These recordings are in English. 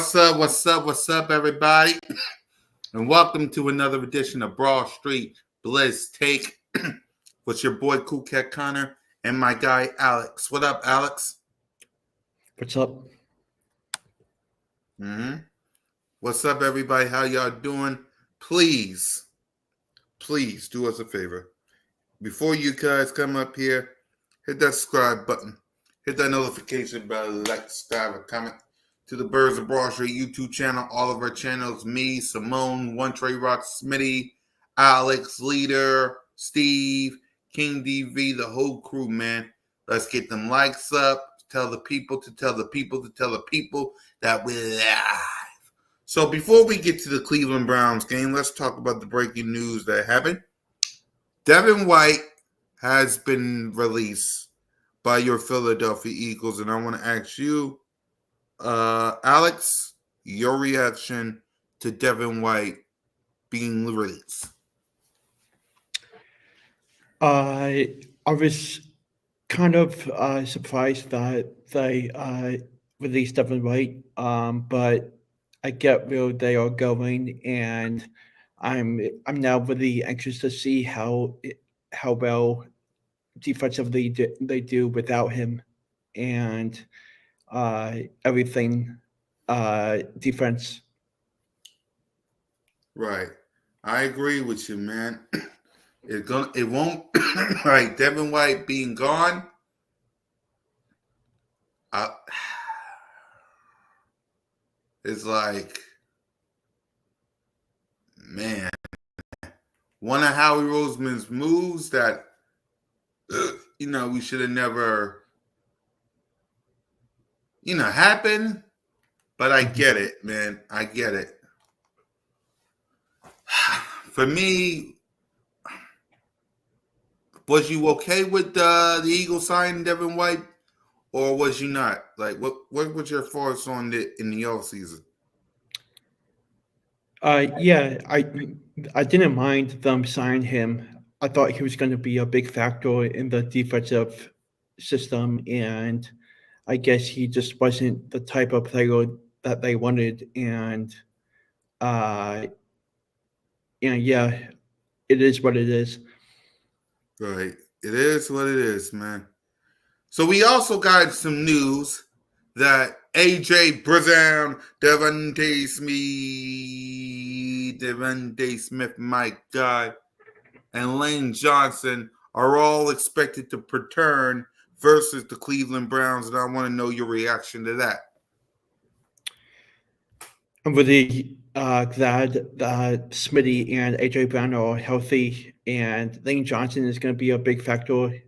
What's up? What's up, everybody? And welcome to another edition of Broad Street Blitz Take with your boy Cool Cat Connor and my guy Alex. What up, Alex? What's up? Mm-hmm. What's up, everybody? How y'all doing? Please do us a favor. Before you guys come up here, hit that subscribe button. Hit that notification bell, like, subscribe, or comment to the Birds of Broad Street YouTube channel. All of our channels, me, Simone, One Trey Rock, Smitty, Alex, Leader, Steve, King DV, the whole crew, man. Let's get them likes up. Tell the people to tell the people to tell the people that we're live. So before we get to the Cleveland Browns game, let's talk about the breaking news that happened. Devin White has been released by your Philadelphia Eagles, and I want to ask you, Alex, your reaction to Devin White being released. I was kind of surprised that they released Devin White, but I get where they are going, and I'm now really anxious to see how well defensively they do without him, and everything defense. Right. I agree with you, man. It won't like Devin White being gone. It's like, man, one of Howie Roseman's moves that we should have never happened. But I get it, man. I get it. For me, was you okay with the Eagles signing Devin White, or was you not? Like, what was your thoughts on it in the offseason? Yeah, I didn't mind them signing him. I thought he was going to be a big factor in the defensive system, and I guess he just wasn't the type of player that they wanted. And yeah, it is what it is. Right. It is what it is, man. So we also got some news that AJ Brown, Devontae Smith, my God, and Lane Johnson are all expected to return versus the Cleveland Browns, and I want to know your reaction to that. I'm really glad that Smitty and AJ Brown are healthy, and Lane Johnson is going to be a big factor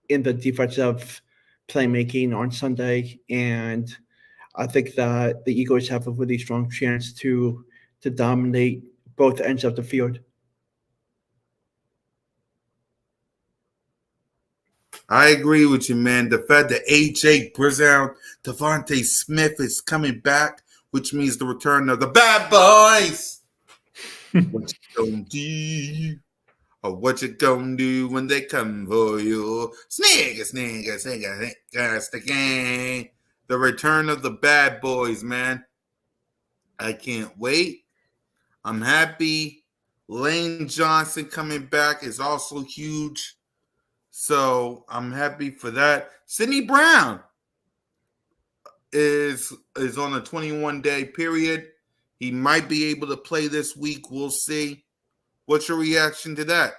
in the defensive playmaking on Sunday. And I think that the Eagles have a really strong chance to dominate both ends of the field. I agree with you, man. The fact that AJ Brown, Devontae Smith is coming back, which means the return of the bad boys. What you gonna do? Or what you gonna do when they come for you? Snigger, the gang. The return of the bad boys, man. I can't wait. I'm happy. Lane Johnson coming back is also huge. So I'm happy for that. Sidney Brown is on a 21-day period. He might be able to play this week. We'll see. What's your reaction to that?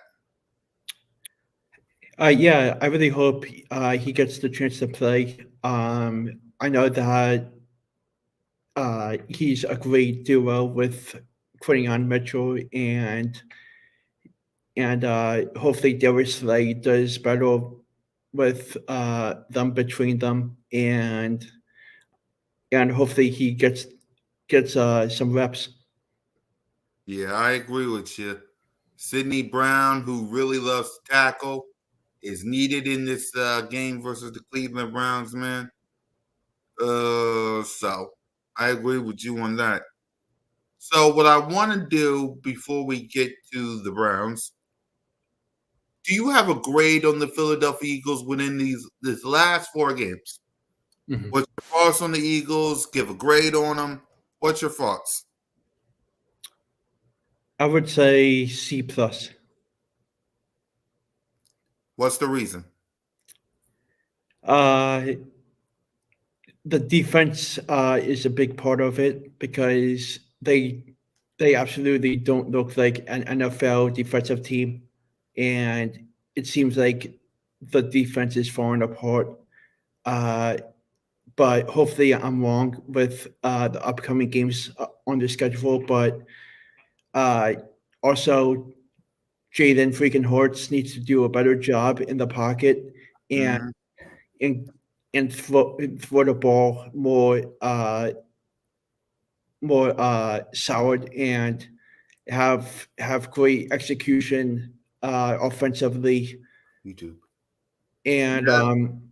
Yeah, I really hope he gets the chance to play. I know that he's a great duo with Quinyon Mitchell, and hopefully Darius Slay does better with them between them, and hopefully he gets some reps. Yeah, I agree with you. Sidney Brown, who really loves to tackle, is needed in this game versus the Cleveland Browns, man. So I agree with you on that. So what I want to do before we get to the Browns, do you have a grade on the Philadelphia Eagles winning these last 4 games? Mhm. What's your thoughts on the Eagles? Give a grade on them. What's your thoughts? I would say C plus. What's the reason? Uh, the defense is a big part of it because they absolutely don't look like an NFL defensive team, and it seems like the defense is falling apart. Uh, but hopefully, I'm wrong with the upcoming games on the schedule. But uh, also, Jaden freaking Hortz needs to do a better job in the pocket and Mm-hmm. and throw the ball more solid and have great execution offensively YouTube. and Yeah. um,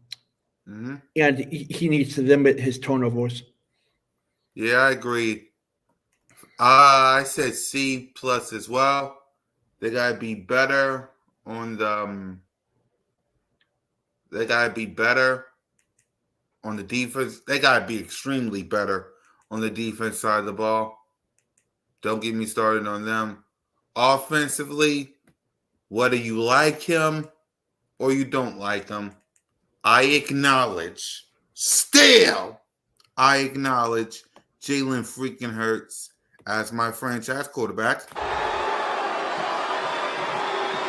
Mm-hmm. and he needs to limit his turnovers. Yeah, I agree. I said C plus as well. They gotta be better on the. They gotta be better on the defense. They gotta be extremely better on the defense side of the ball. Don't get me started on them. Offensively, whether you like him or you don't like him, I acknowledge. Still, I acknowledge Jalen freaking Hurts as my franchise quarterback.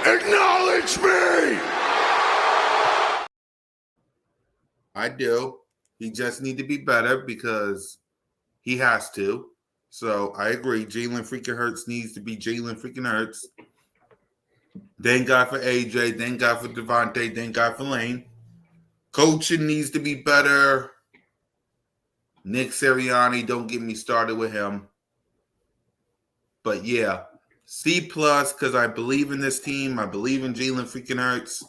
Acknowledge me! I do. He just need to be better because he has to. So I agree. Jalen freaking Hurts needs to be Jalen freaking Hurts. Thank God for AJ. Thank God for Devontae. Thank God for Lane. Coaching needs to be better. Nick Sirianni, don't get me started with him. But yeah, C plus because I believe in this team. I believe in Jalen freaking Hurts.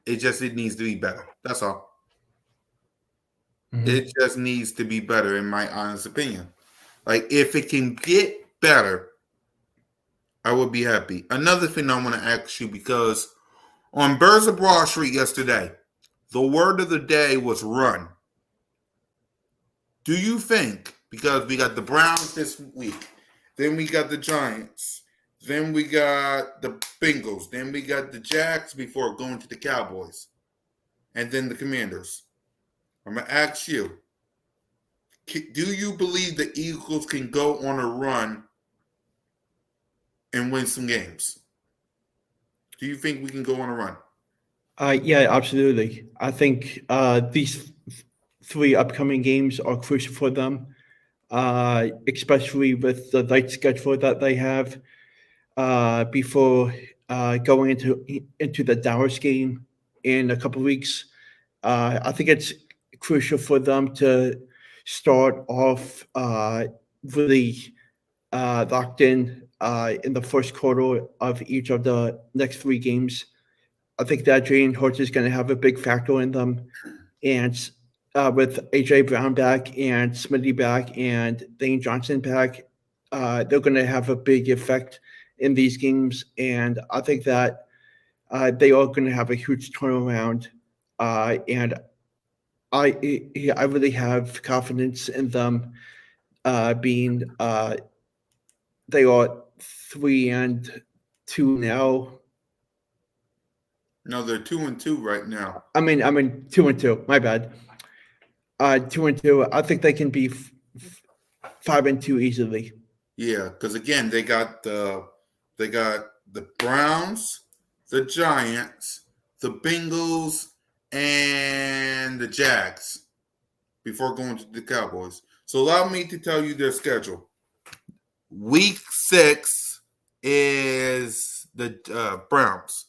It needs to be better. That's all. Mhm. It just needs to be better, in my honest opinion. Like if it can get better, I would be happy. Another thing I want to ask you because on Birds of Broad Street yesterday, the word of the day was run. Do you think, because we got the Browns this week, then we got the Giants, then we got the Bengals, then we got the Jacks before going to the Cowboys, and then the Commanders. I'm going to ask you, do you believe the Eagles can go on a run and win some games? Do you think we can go on a run? Yeah, absolutely. I think these three upcoming games are crucial for them, especially with the light schedule that they have before going into the Dallas game in a couple of weeks. I think it's crucial for them to start off really locked in the first quarter of each of the next three games. I think that Jalen Hurts is going to have a big factor in them, and with AJ Brown back and Smitty back and Dane Johnson back, they're going to have a big effect in these games, and I think that they are going to have a huge turnaround, and I really have confidence in them being they are 3-2 now. No, they're 2-2 right now. I mean 2-2. My bad. 2-2. I think they can be 5-2 easily. Yeah, because again, they got the Browns, the Giants, the Bengals, and the Jags before going to the Cowboys. So allow me to tell you their schedule. Week 6 is the Browns.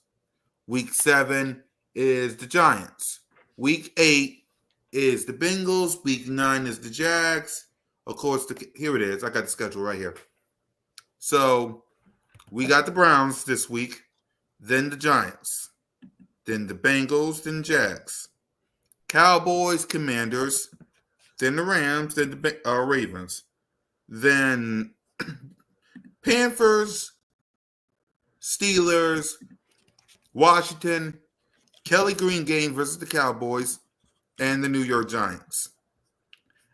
Week 7 is the Giants. Week 8 is the Bengals. Week 9 is the Jags. Of course, here it is. I got the schedule right here. So we got the Browns this week, then the Giants, then the Bengals, then Jags, Cowboys, Commanders, then the Rams, then the Ravens, then Panthers, Steelers, Washington, Kelly Green game versus the Cowboys, and the New York Giants.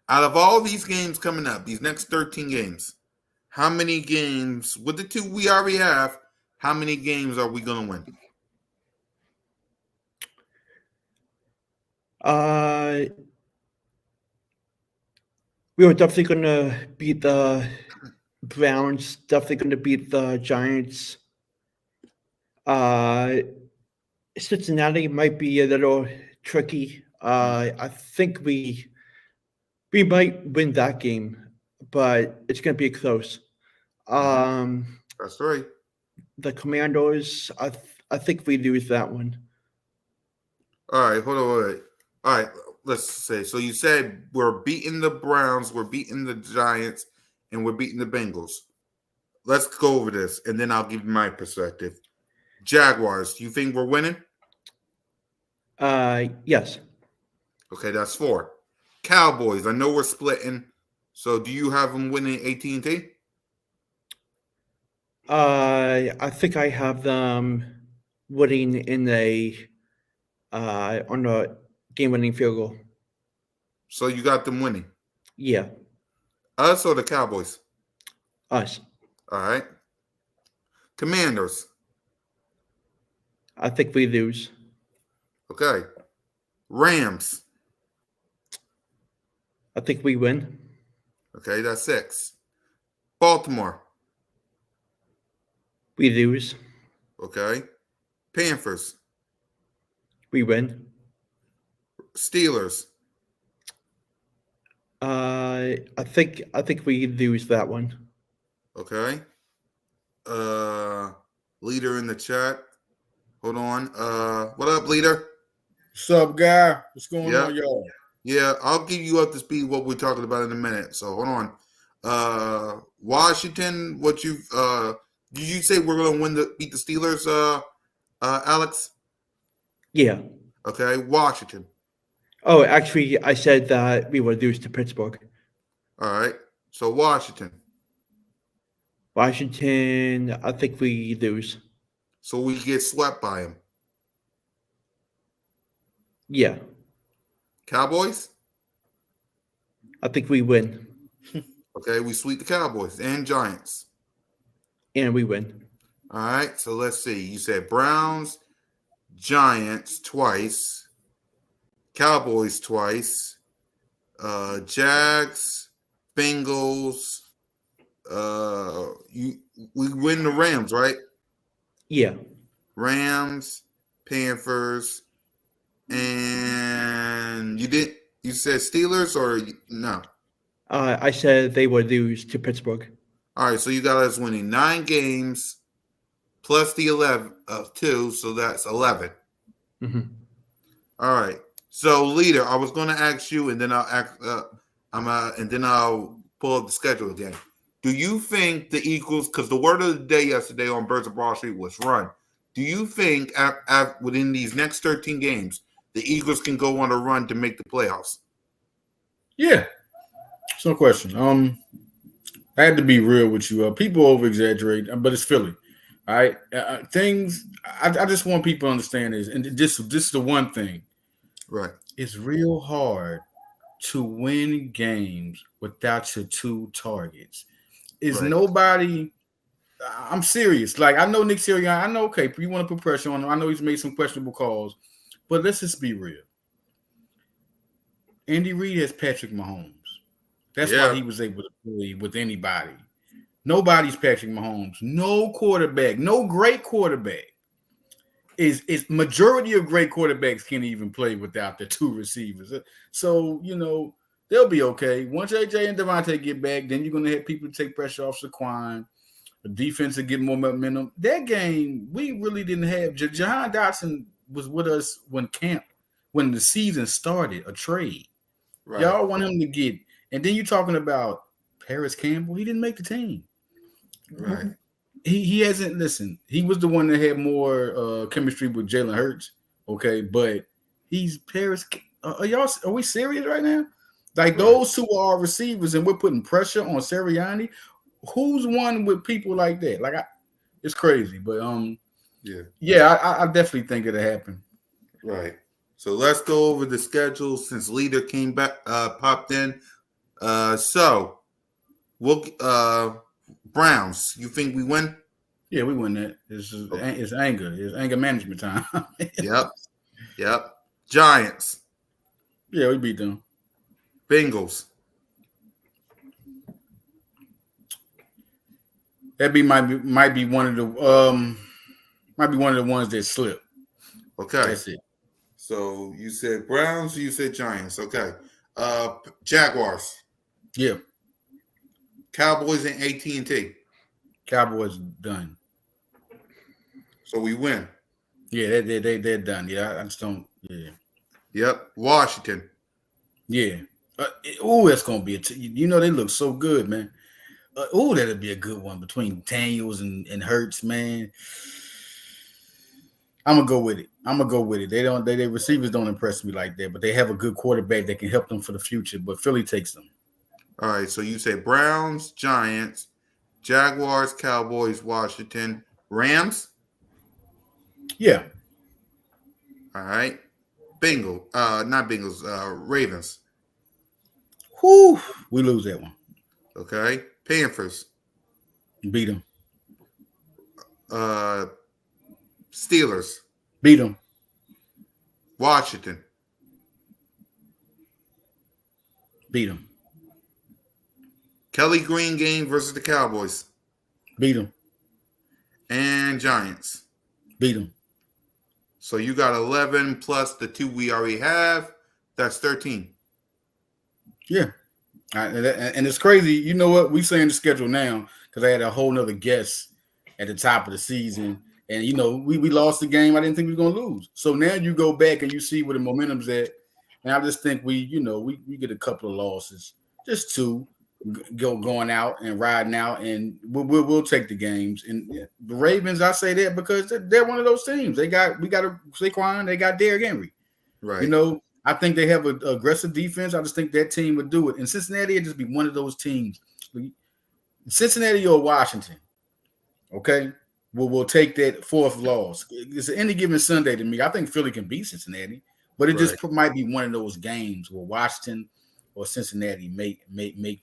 Out of all these games coming up, these next 13 games, how many games, with the two we already have, how many games are we going to win? We were definitely going to beat the Browns, definitely going to beat the Giants. Cincinnati might be a little tricky. I think we might win that game, but it's going to be close. That's right. The Commandos, I think we lose that one. All right, hold on, wait. All right, let's say. So you said we're beating the Browns, we're beating the Giants, and we're beating the Bengals. Let's go over this, and then I'll give you my perspective. Jaguars, do you think we're winning? Yes. Okay, that's 4. Cowboys, I know we're splitting. So do you have them winning AT&T? I think I have them winning in on a game-winning field goal. So you got them winning. Yeah. Us or the Cowboys? Us. All right. Commanders. I think we lose. Okay. Rams. I think we win. Okay, that's 6. Baltimore. We lose. Okay. Panthers. We win. Steelers. I think we lose that one. Okay. Leader in the chat. Hold on. What up, leader? What's up, guy? What's going on, y'all? Yeah, I'll give you up to speed what we're talking about in a minute. So hold on. Washington, what you did you say we're gonna beat the Steelers, Alex? Yeah. Okay, Washington. Oh, actually, I said that we would lose to Pittsburgh. All right. So Washington. Washington, I think we lose. So we get swept by them. Yeah. Cowboys? I think we win. Okay, we sweep the Cowboys and Giants. And we win. All right, so let's see. You said Browns, Giants twice, Cowboys twice, Jags, Bengals. We win the Rams, right? Yeah. Rams, Panthers, and you said Steelers or no? I said they would lose to Pittsburgh. All right, so you got us winning 9 games plus the 11 of 2, so that's 11. Mm-hmm. All right. So, leader, I was going to ask you, and then I'll pull up the schedule again. Do you think the Eagles? Because the word of the day yesterday on Birds of Broad Street was run. Do you think within these next 13 games, the Eagles can go on a run to make the playoffs? Yeah, it's no question. I had to be real with you. People over exaggerate, but it's Philly. All right, things. I just want people to understand this, and this is the one thing. Right. It's real hard to win games without your 2 targets. Is Right. nobody? I'm serious. Like, I know Nick Sirianni. I know, okay, you want to put pressure on him. I know he's made some questionable calls, but let's just be real. Andy Reid has Patrick Mahomes. That's why he was able to play with anybody. Nobody's Patrick Mahomes. No quarterback, no great quarterback. Is majority of great quarterbacks can't even play without the 2 receivers. So, they'll be okay. Once AJ and Devontae get back, then you're going to have people take pressure off Saquon. The defense will get more momentum. That game, we really didn't have. Jahan Dotson was with us when the season started, a trade. Right. Y'all want him to get, and then you're talking about Paris Campbell. He didn't make the team. Right. He hasn't, listen, he was the one that had more chemistry with Jalen Hurts, okay, but he's Paris. Are we serious right now? Like, those 2 are our receivers, and we're putting pressure on Sirianni. Who's won with people like that? Like, it's crazy, but I definitely think it'll happen. Right. So let's go over the schedule since Leader came back, popped in. So we'll Browns. You think we win? Yeah, we win that. It's anger. It's anger management time. Yep. Giants. Yeah, we beat them. Bengals. That might be one of the ones that slip. Okay. That's it. So you said Browns, you said Giants. Okay. Jaguars. Yeah. Cowboys and AT&T. Cowboys done. So we win. Yeah, they're done. Yeah, I just don't. Yeah. Yep. Washington. Yeah. That's gonna be they look so good, man. That'll be a good one between Daniels and Hurts, man. I'm gonna go with it. They receivers don't impress me like that, but they have a good quarterback that can help them for the future. But Philly takes them. All right. So you say Browns, Giants, Jaguars, Cowboys, Washington, Rams. Yeah. All right. Not Bengals. Ravens. Whew. We lose that one. Okay. Panthers. Beat them. Steelers. Beat them. Washington. Beat them. Kelly Green game versus the Cowboys. Beat them. And Giants. Beat them. So you got 11 plus the 2 we already have. That's 13. Yeah. And it's crazy. You know what? We saying the schedule now because I had a whole nother guess at the top of the season. And, we lost the game. I didn't think we were going to lose. So now you go back and you see where the momentum's at. And I just think we get a couple of losses, just 2, going out and riding out, and we'll take the games. And the Ravens, I say that because they're one of those teams. We got Saquon, they got Derrick Henry. Right. I think they have an aggressive defense. I just think that team would do it. And Cincinnati would just be one of those teams. Cincinnati or Washington, okay, we'll take that 4th loss. It's any given Sunday to me. I think Philly can beat Cincinnati, but it just might be one of those games where Washington or Cincinnati make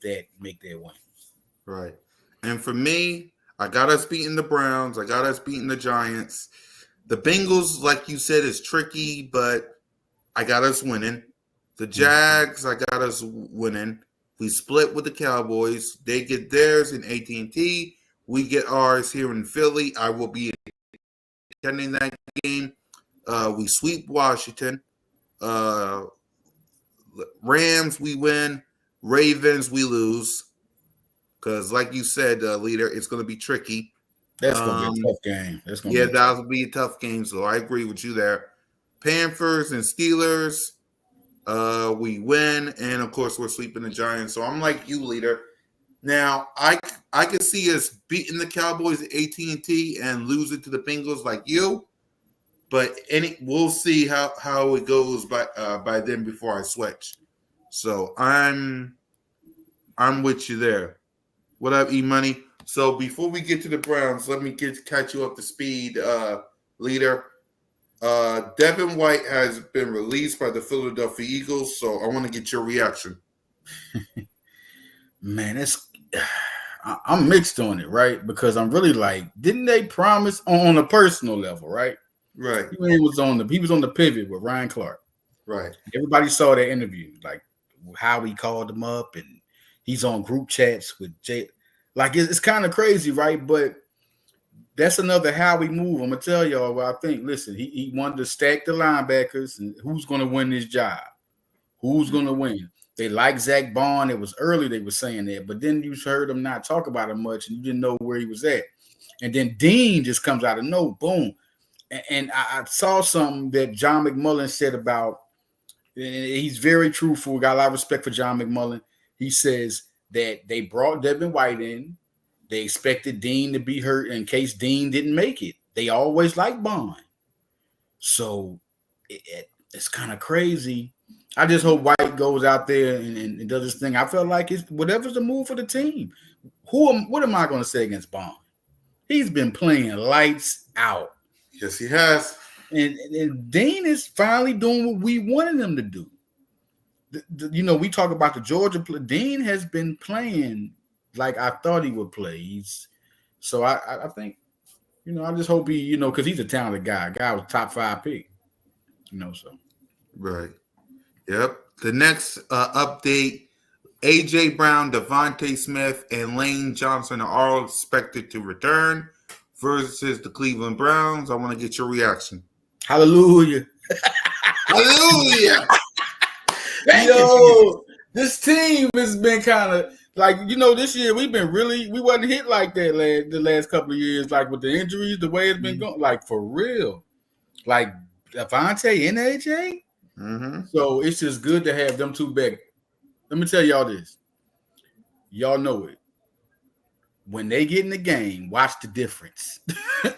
that win. Right. And for me, I got us beating the Browns. I got us beating the Giants. The Bengals, like you said, is tricky, but I got us winning. The Jags, I got us winning. We split with the Cowboys. They get theirs in AT&T. We get ours here in Philly. I will be attending that game. We sweep Washington. Rams, we win. Ravens, we lose. Because, like you said, Leader, it's going to be tricky. That's going to be a tough game. That'll be a tough game. So I agree with you there. Panthers and Steelers, we win. And, of course, we're sweeping the Giants. So I'm like you, Leader. Now, I can see us beating the Cowboys at AT&T and losing to the Bengals like you. But we'll see how it goes by then before I switch. So I'm with you there. What up, E-Money? So before we get to the Browns, let me catch you up to speed, Leader. Devin White has been released by the Philadelphia Eagles, so I want to get your reaction. Man, I'm mixed on it, right? Because I'm really like, didn't they promise on a personal level, right? Right. He was on the pivot with Ryan Clark. Right. Everybody saw that interview, like how he called him up, and he's on group chats with Jay. Like it's kind of crazy, right? But that's another how we move. I'm gonna tell y'all what I think. Listen, he wanted to stack the linebackers, and who's gonna win this job? Who's gonna win? They like Zach Bond. It was early they were saying that, but then you heard him not talk about him much, and you didn't know where he was at. And then Dean just comes out of no boom. And I saw something that John McMullen said about, and he's very truthful. Got a lot of respect for John McMullen. He says that they brought Devin White in. They expected Dean to be hurt in case Dean didn't make it. They always like Bond. So it's kind of crazy. I just hope White goes out there and does his thing. I felt like it's whatever's the move for the team. What am I going to say against Bond? He's been playing lights out. Yes, he has. And Dean is finally doing what we wanted him to do. We talk about the Georgia play. Dean has been playing like I thought he would play. So I think, I just hope he, because he's a talented guy. Guy was top 5 pick, so. Right. Yep. The next update, A.J. Brown, Devontae Smith, and Lane Johnson are all expected to return versus the Cleveland Browns. I want to get your reaction. Hallelujah. Hallelujah. Yo, this team has been kind of like, this year we wasn't hit like that the last couple of years, like with the injuries, the way it's been going, like for real. Like Devontae and AJ. Mm-hmm. So it's just good to have them two back. Let me tell y'all this. Y'all know it. When they get in the game, watch the difference.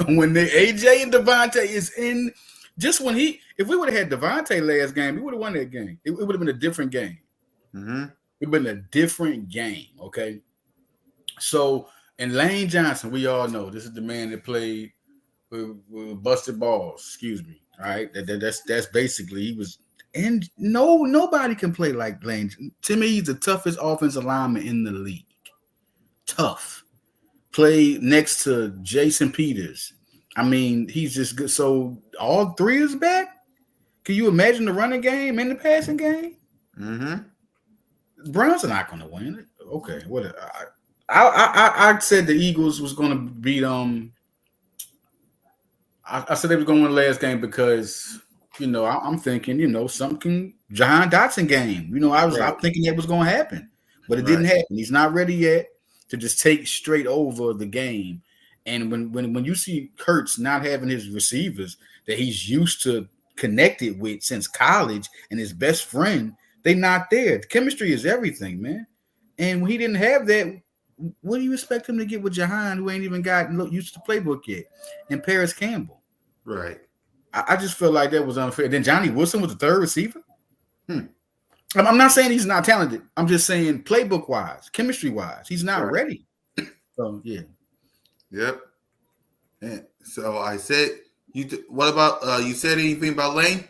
When the AJ and Devontae is in, just when if we would have had Devontae last game, we would have won that game. It would have been a different game. Mm-hmm. It would have been a different game, okay? So, and Lane Johnson, we all know, this is the man that played with busted balls, excuse me, all right? That's basically, he was, and nobody can play like Lane. To me, he's the toughest offensive lineman in the league. Tough. Played next to Jason Peters. I mean, he's just good. So all three is back. Can you imagine the running game and the passing game? Mm-hmm. Browns are not going to win it. Okay, what? I said the Eagles was going to beat I said they was going to win the last game because I'm thinking something Jahan Dotson game. I'm thinking that was going to happen, but it didn't happen. He's not ready yet to just take straight over the game. And when you see Kurtz not having his receivers that he's used to connected with since college and his best friend, they not there. The chemistry is everything, man. And when he didn't have that, what do you expect him to get with Jahan, who ain't even got used to the playbook yet, and Paris Campbell? Right. I just feel like that was unfair. Then Johnny Wilson was the third receiver. I'm not saying he's not talented. I'm just saying playbook-wise, chemistry-wise, he's not ready. So, yeah. Yep. And so I said, what about, you said anything about Lane?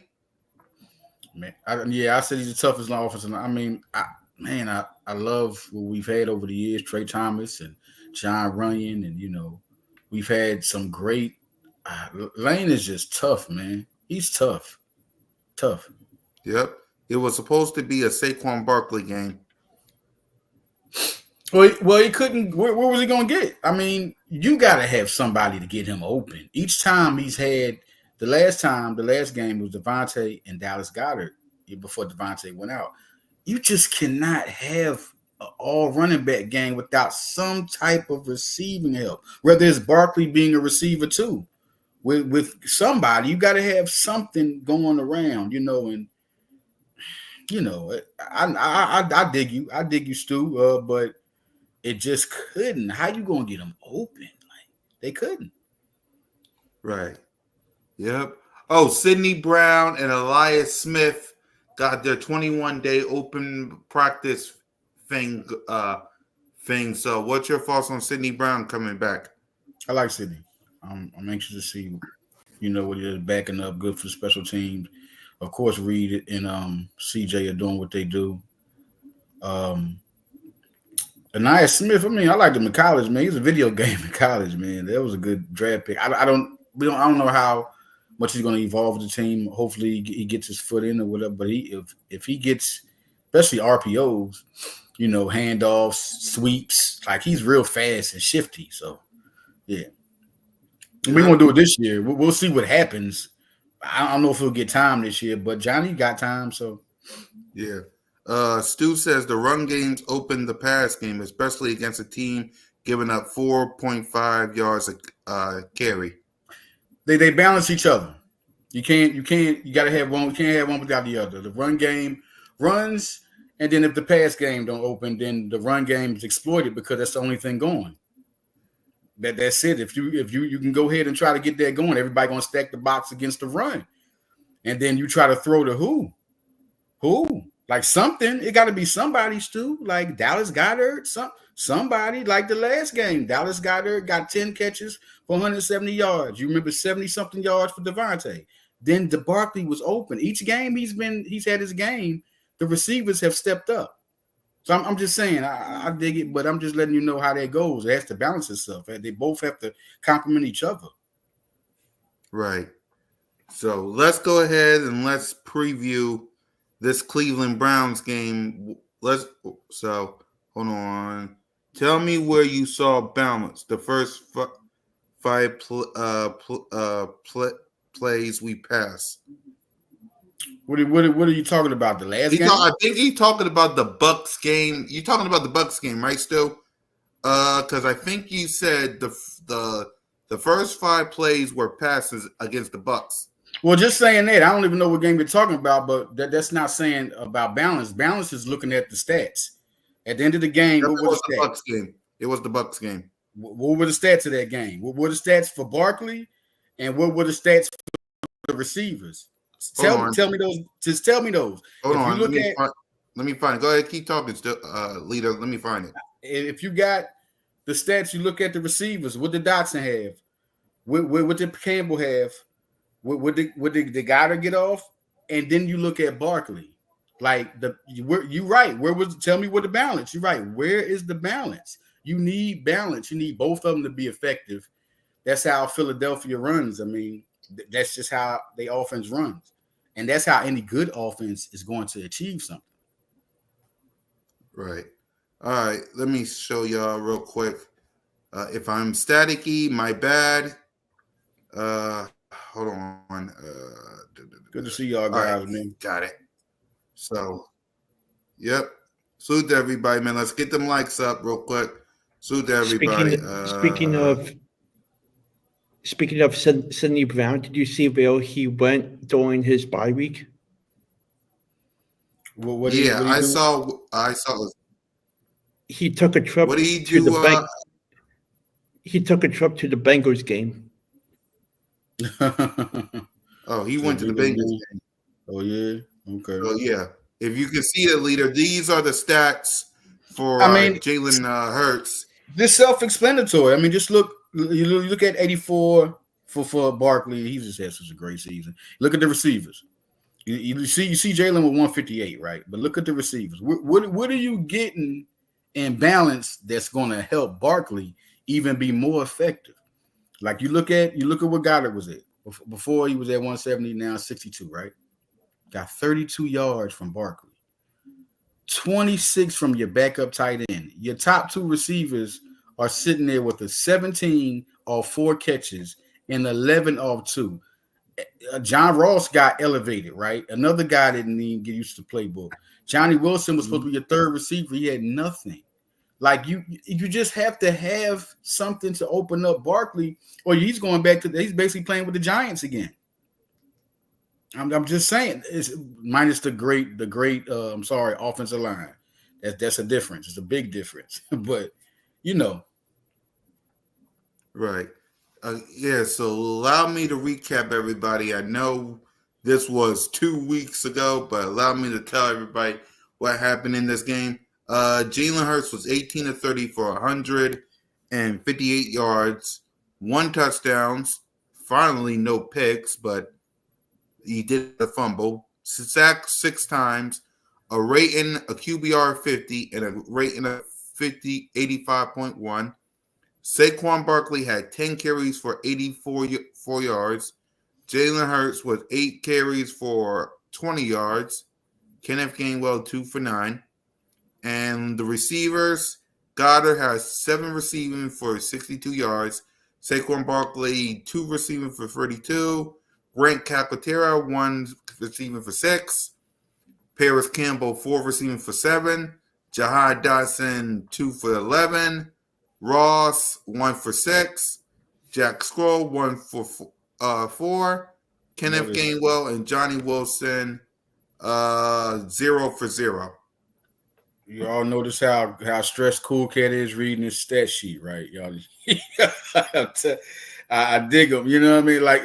Man, I said he's the toughest offensive. I mean, I love what we've had over the years, Trey Thomas and John Runyon, and, we've had some great Lane is just tough, man. He's tough. Tough. Yep. It was supposed to be a Saquon Barkley game. Well, he couldn't. Where was he going to get? I mean, you got to have somebody to get him open. Each time he's had, the last game was Devontae and Dallas Goedert before Devontae went out. You just cannot have an all running back game without some type of receiving help, whether it's Barkley being a receiver too. With somebody, you got to have something going around, and I dig you. I dig you, Stu. But it just couldn't. How you gonna get them open? Like they couldn't. Right. Yep. Oh, Sidney Brown and Elias Smith got their 21-day open practice thing. So, what's your thoughts on Sidney Brown coming back? I like Sidney. I'm anxious to see, what he is backing up, good for the special teams. Of course, Reed and CJ are doing what they do. Elias Smith, I liked him in college, man. He's a video game in college, man. That was a good draft pick. I don't know how much he's going to evolve the team. Hopefully, he gets his foot in or whatever. But if he gets, especially RPOs, handoffs, sweeps, like he's real fast and shifty. So, yeah. We're going to do it this year. We'll see what happens. I don't know if he'll get time this year, but Johnny got time, so. Yeah. Stu says the run games open the pass game, especially against a team giving up 4.5 yards a carry. They balance each other. You got to have one. You can't have one without the other. The run game runs, and then if the pass game don't open, then the run game is exploited because that's the only thing going. That's it. If you can go ahead and try to get that going, everybody gonna stack the box against the run, and then you try to throw to who, like something. It got to be somebody, Stu, like Dallas Goedert, somebody like the last game. Dallas Goedert got 10 catches for 170 yards. You remember 70 something yards for Devontae. then the Barkley was open. Each game he's had his game, the receivers have stepped up. So I'm just saying, I dig it, but I'm just letting you know how that goes. It has to balance itself. They both have to complement each other. Right. So let's go ahead and let's preview this Cleveland Browns game. So hold on. Tell me where you saw balance. The first five plays we passed. What are you talking about? The last game? I think he's talking about the Bucks game. You're talking about the Bucks game, right? Still, because I think you said the first 5 plays were passes against the Bucks. Well, just saying that, I don't even know what game you're talking about, but that's not saying about balance. Balance is looking at the stats. At the end of the game, what were the Bucks game? It was the Bucks game. What were the stats of that game? What were the stats for Barkley, and what were the stats for the receivers? Tell me those. Just tell me those. Hold on. Let me find it. Go ahead. Keep talking, leader. Let me find it. If you got the stats, you look at the receivers. What did Dotson have? What did Campbell have? What did the guy get off? And then you look at Barkley. Like you're right. Tell me what the balance? You're right. Where is the balance? You need balance. You need both of them to be effective. That's how Philadelphia runs. I mean, that's just how the offense runs. And that's how any good offense is going to achieve something. Right. All right. Let me show y'all real quick. If I'm staticky, my bad. Hold on. Good to see y'all guys, right, man. Got it. So, yep. Salute to everybody, man. Let's get them likes up real quick. Salute to everybody. Speaking of Sidney Brown, did you see where he went during his bye week? I saw. He took a trip. What did he do? He took a trip to the Bengals game. Oh, he went to the Bengals game. Oh yeah. Okay. Oh yeah. If you can see it, leader, these are the stats for Jalen Hurts. This self-explanatory. I mean, just look. You look at 84 for Barkley. He just had such a great season. Look at the receivers. You see Jalen with 158, right? But look at the receivers. What are you getting in balance that's going to help Barkley even be more effective? Like you look at what Goddard was at before. He was at 170, now 62, right? Got 32 yards from Barkley, 26 from your backup tight end. Your top 2 receivers are sitting there with a 17 off 4 catches and 11 off 2. John Ross got elevated, right? Another guy didn't even get used to the playbook. Johnny Wilson was supposed to be your third receiver. He had nothing. Like you just have to have something to open up Barkley, or he's going back to he's basically playing with the Giants again. I'm just saying, it's minus the great offensive line. That's a difference. It's a big difference, but right. Yeah. So allow me to recap everybody. I know this was 2 weeks ago, but allow me to tell everybody what happened in this game. Jalen Hurts was 18 of 30 for 158 yards, 1 touchdown. Finally, no picks, but he did a fumble, sacked 6 times, a rating, a QBR 50, and a rating of 85.1. Saquon Barkley had 10 carries for 84 yards. Jalen Hurts with 8 carries for 20 yards. Kenneth Gainwell 2 for 9. And the receivers, Goddard has 7 receiving for 62 yards. Saquon Barkley 2 receiving for 32. Grant Calcaterra 1 receiving for 6. Paris Campbell 4 receiving for 7. Jahad Dotson 2 for 11. Ross 1 for 6. Jack Scroll 1 for 4. Kenneth Gainwell and Johnny Wilson 0 for 0. You all notice how stressed Cool Cat is reading his stat sheet, right? Y'all, I dig him. You know what I mean? Like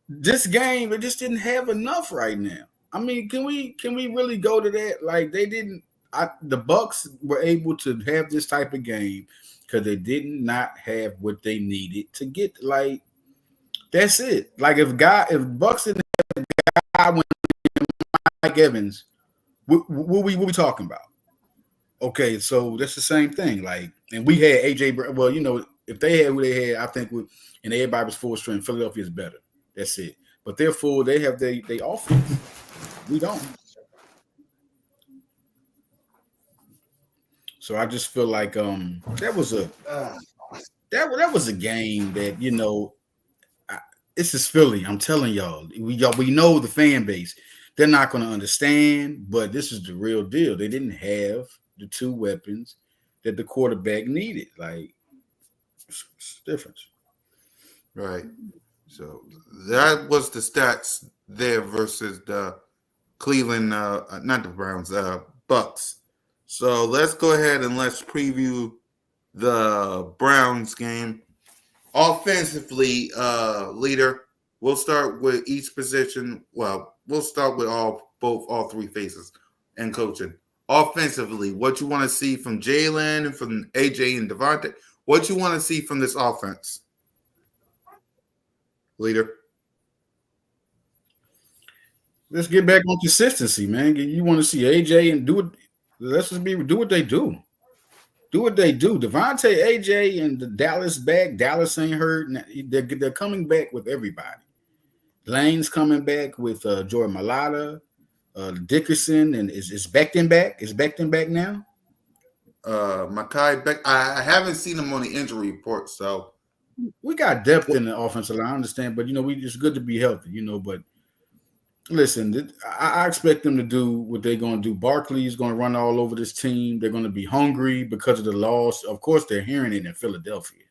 this game, it just didn't have enough right now. I mean, can we really go to that? Like they didn't. The Bucks were able to have this type of game because they did not have what they needed to get. Like that's it. Like if Bucks didn't guy when Mike Evans, what we talking about? Okay, so that's the same thing. Like, and we had AJ Brown. Well, if they had who they had, I think and everybody was full strength. Philadelphia is better. That's it. But they're full. They have they offense. We don't. So I just feel like that was a game that this is Philly. I'm telling y'all, we know the fan base. They're not going to understand, but this is the real deal. They didn't have the two weapons that the quarterback needed. Like, it's difference. Right. So that was the stats there versus the Cleveland, not the Browns, Bucks. So let's go ahead and let's preview the Browns game. Offensively, leader, we'll start with each position. Well, we'll start with all three faces and coaching. Offensively, what you want to see from Jalen and from AJ and Devontae? What you want to see from this offense, leader? Let's get back on consistency, man. You want to see AJ and do it. Let's just do what they do. Do what they do. Devontae, AJ, and the Dallas back. Dallas ain't hurt. They're coming back with everybody. Lane's coming back with Jordan Mailata, Dickerson, and is Becton back? Is Becton back now? Mekhi Beck. I haven't seen him on the injury report, so we got depth in the offensive line. I understand, but it's good to be healthy, But listen, I expect them to do what they're going to do. Barkley's going to run all over this team. They're going to be hungry because of the loss. Of course, they're hearing it in Philadelphia.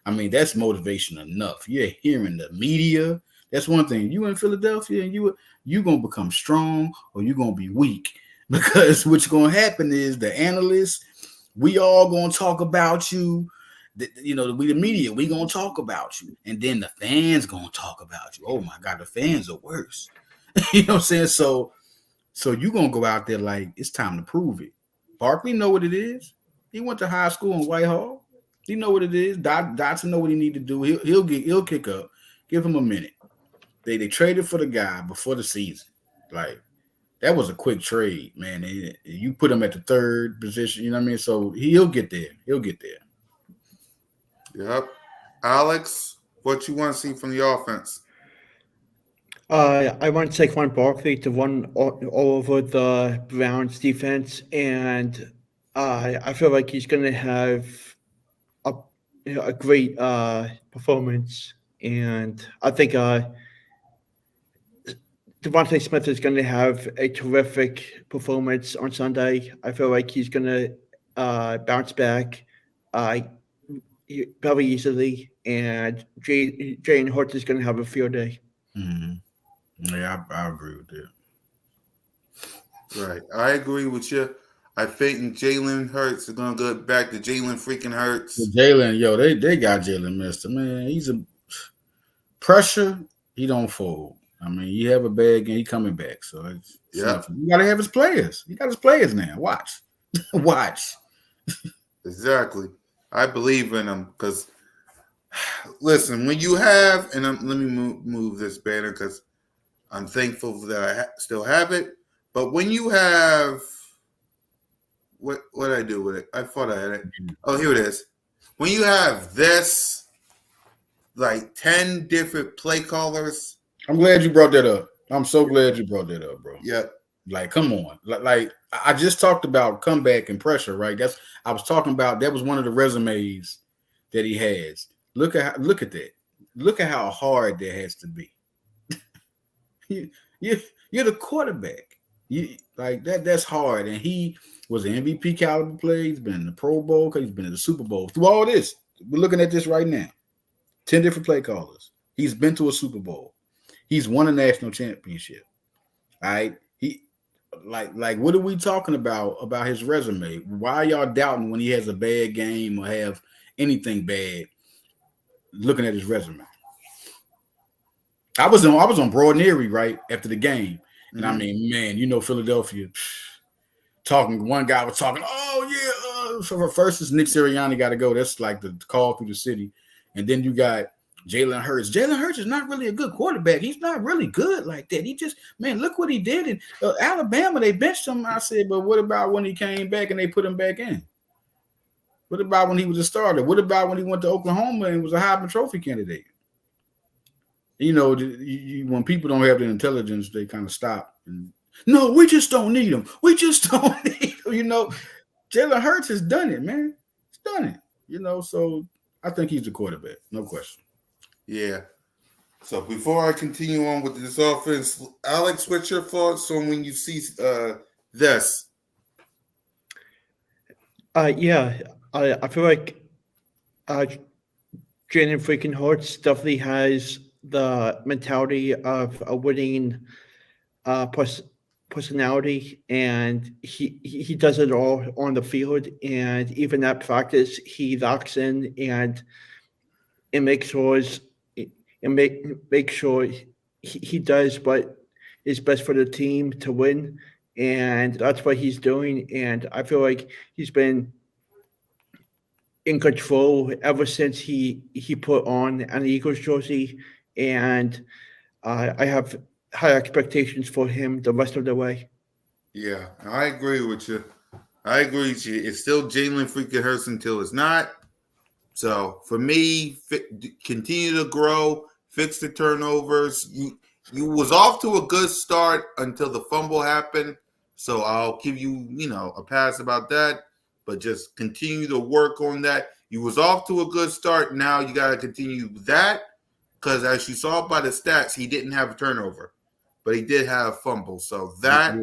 I mean, that's motivation enough. You're hearing the media. That's one thing. You in Philadelphia and you going to become strong or you're going to be weak. Because what's going to happen is the analysts, we all going to talk about you. We the media, we going to talk about you. And then the fans going to talk about you. Oh, my God, the fans are worse. You know what I'm saying? So you're going to go out there like it's time to prove it. Barkley know what it is. He went to high school in Whitehall. He know what it is. Dotson know what he need to do. He'll kick up. Give him a minute. They traded for the guy before the season. Like, that was a quick trade, man. You put him at the third position, you know what I mean? So he'll get there. He'll get there. Yep. Alex, what you want to see from the offense? I want Saquon Barkley to run all over the Browns defense, and I feel like he's going to have a great performance. And I think Devontae Smith is going to have a terrific performance on Sunday. I feel like he's going to bounce back very easily, and Jalen Hurts is going to have a field day. Mm-hmm. Yeah, I agree with that. Right. I agree with you. I think Jalen Hurts is going to go back to Jalen freaking Hurts. Jalen, they got Jalen Mister. Man, he's a pressure. He don't fold. I mean, you have a bad game, he coming back. So it's you got to have his players. He got his players now. Watch. Watch. Exactly. I believe in him because, listen, when you have, and let me move this banner because I'm thankful that I still have it. But when you have, what did I do with it? I thought I had it. Oh, here it is. When you have this, like 10 different play callers. I'm glad you brought that up. I'm so glad you brought that up, bro. Yeah. Like, come on. Like I just talked about comeback and pressure, right? I was talking about that was one of the resumes that he has. Look at that. Look at how hard that has to be. You're the quarterback. That's hard. And he was an MVP caliber player. He's been in the Pro Bowl. He's been in the Super Bowl. Through all this, we're looking at this right now. 10 different play callers. He's been to a Super Bowl. He's won a national championship. All right. He what are we talking about his resume? Why are y'all doubting when he has a bad game or have anything bad looking at his resume? I was on Broad and Erie right after the game. And I mean, man, Philadelphia talking. One guy was talking, oh, yeah. So first is Nick Sirianni got to go. That's like the call through the city. And then you got Jalen Hurts. Jalen Hurts is not really a good quarterback. He's not really good like that. He just, man, look what he did in Alabama. They benched him. I said, but what about when he came back and they put him back in? What about when he was a starter? What about when he went to Oklahoma and was a Heisman Trophy candidate? You know, when people don't have the intelligence, they kind of stop. And, no, we just don't need him. We just don't need him. You know, Jalen Hurts has done it, man. He's done it. You know, so I think he's the quarterback. No question. Yeah. So before I continue on with this offense, Alex, what's your thoughts on when you see this? Yeah, I feel like Jalen freaking Hurts definitely has the mentality of a winning personality, and he does it all on the field, and even at practice he locks in and makes sure make sure he does what is best for the team to win, and that's what he's doing. And I feel like he's been in control ever since he put on an Eagles jersey, and I have high expectations for him the rest of the way. Yeah, I agree with you. It's still Jalen freaking Hurts until it's not. So for me, continue to grow, fix the turnovers. You was off to a good start until the fumble happened. So I'll give you, a pass about that. But just continue to work on that. You was off to a good start. Now you got to continue that because as you saw by the stats, he didn't have a turnover, but he did have fumble. So that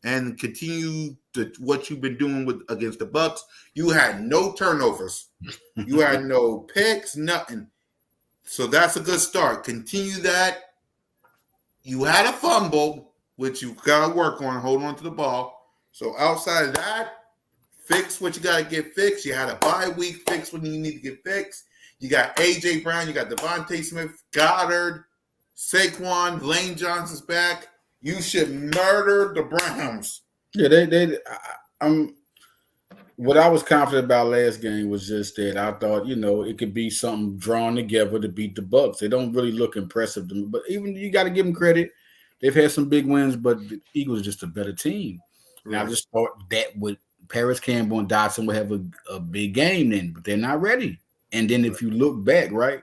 and continue what you've been doing against the Bucs. You had no turnovers. You had no picks, nothing. So that's a good start. Continue that. You had a fumble, which you got to work on, hold on to the ball. So outside of that, fix what you got to get fixed. You had a bye week, fix what you need to get fixed. You got A.J. Brown, you got Devontae Smith, Goddard, Saquon, Lane Johnson's back. You should murder the Browns. Yeah, what I was confident about last game was just that I thought, it could be something drawn together to beat the Bucs. They don't really look impressive to me, but even you got to give them credit. They've had some big wins, but the Eagles are just a better team. Right. And I just thought that would Paris Campbell and Dotson would have a big game then, but they're not ready. And then if you look back, right,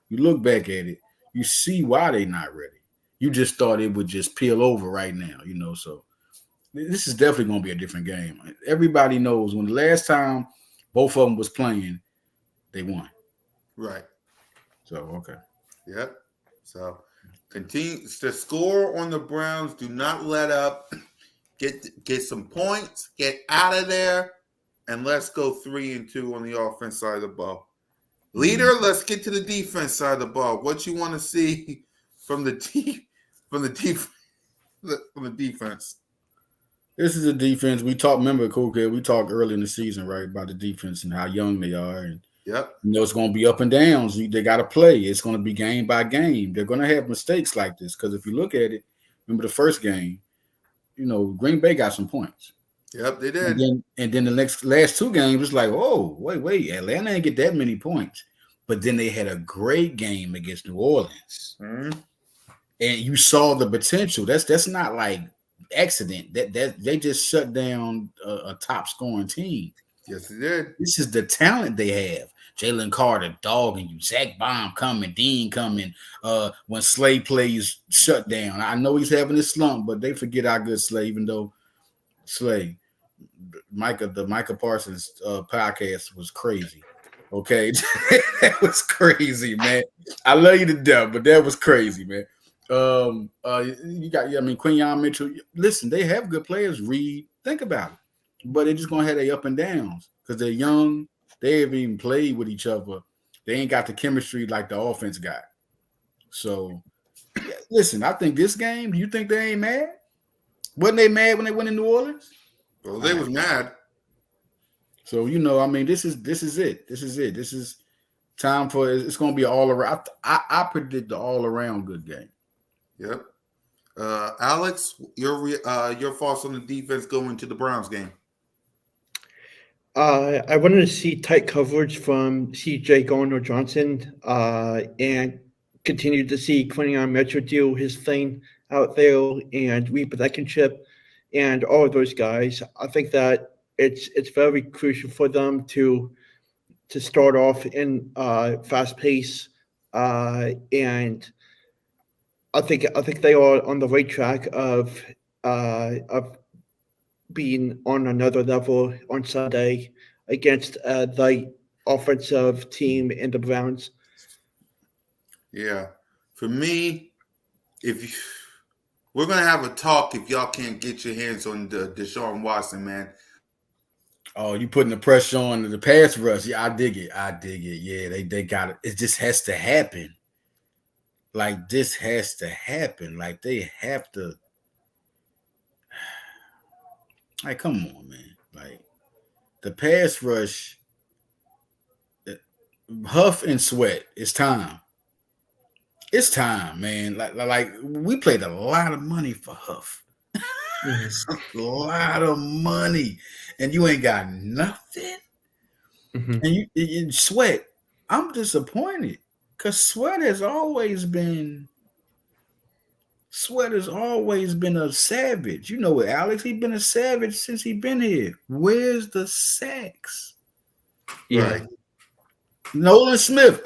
you look back at it, you see why they're not ready. You just thought it would just peel over right now, so this is definitely going to be a different game. Everybody knows when the last time both of them was playing, they won. Right. So, okay. Yep. So, continue to score on the Browns. Do not let up. Get some points. Get out of there. And let's go 3-2 on the offense side of the ball. Leader, let's get to the defense side of the ball. What you want to see from the defense? This is a defense. We talked early in the season, right, about the defense and how young they are. And yep. It's going to be up and downs. They got to play. It's going to be game by game. They're going to have mistakes like this because if you look at it, remember the first game, Green Bay got some points. Yep, they did. And then the last two games, it's like, oh, wait, Atlanta didn't get that many points. But then they had a great game against New Orleans. Mm-hmm. And you saw the potential. That's not like accident. That they just shut down a top scoring team. Yes, they did. This is the talent they have. Jalen Carter dogging you, Zach Baum coming, Dean coming. When Slay plays shut down, I know he's having a slump, but they forget how good Slay. Even though Slay, the Micah Parsons podcast was crazy. Okay, that was crazy, man. I love you to death, but that was crazy, man. You got, Quinyon Mitchell. Listen, they have good players. Reed, think about it, but they're just gonna have their up and downs because they're young. They haven't even played with each other. They ain't got the chemistry like the offense got. So, listen, I think this game. You think they ain't mad? Wasn't they mad when they went in New Orleans? Well, they was mad. So this is it. This is time for it's going to be all around. I predict the all around good game. Yep. Alex, your thoughts on the defense going to the Browns game? I wanted to see tight coverage from CJ Garner Johnson, and continue to see Quinion Mitchell do his thing out there, and Reed Blankenship and all of those guys. I think that it's very crucial for them to start off in fast pace, and I think they are on the right track of being on another level on Sunday against the offensive team in the Browns. Yeah. For me, if you, we're gonna have a talk if y'all can't get your hands on the Deshaun Watson, man. Oh, you putting the pressure on the pass rush. Yeah, I dig it. I dig it. Yeah, they got it. It just has to happen. Like, this has to happen. Like, they have to. Like, come on, man. Like, the pass rush, Huff and Sweat. It's time. It's time, man. Like we played a lot of money for Huff. Mm-hmm. A lot of money, and you ain't got nothing. Mm-hmm. And you Sweat. I'm disappointed because Sweat has always been a savage. You know what, Alex? He's been a savage since he been here. Where's the sacks? Yeah. Right. Nolan Smith.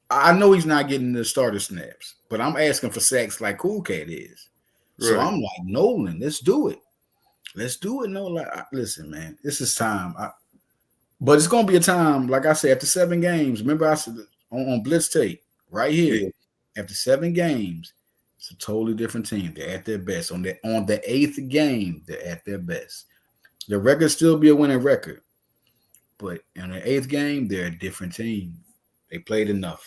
I know he's not getting the starter snaps, but I'm asking for sacks like Cool Cat is. So Right. I'm like, Nolan, let's do it. Let's do it, Nolan. Listen, man, this is time. But it's gonna be a time, like I said, after 7 games. Remember, I said on Blitz tape right here. Yeah. After 7 games, it's a totally different team. They're at their best. On the 8th game, they're at their best. The record still be a winning record, but in the 8th game, they're a different team. They played enough.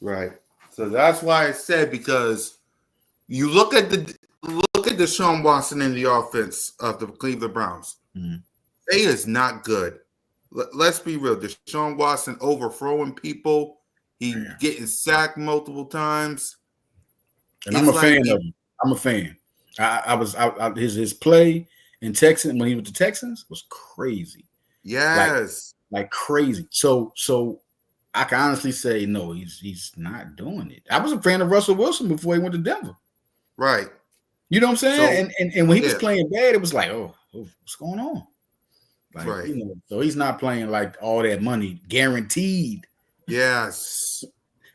Right. So that's why I said, because you look at Deshaun Watson in the offense of the Cleveland Browns. Mm-hmm. They is not good. Let's be real. Deshaun Watson overthrowing people. He getting sacked multiple times. And I'm a fan of him. I'm a fan. His play in Texas when he was the Texans was crazy. Yes. Like crazy. So I can honestly say no, he's not doing it. I was a fan of Russell Wilson before he went to Denver. Right. You know what I'm saying? So, and when he was playing bad, it was like, oh, what's going on? Like, right. You know, so he's not playing like all that money guaranteed. Yes.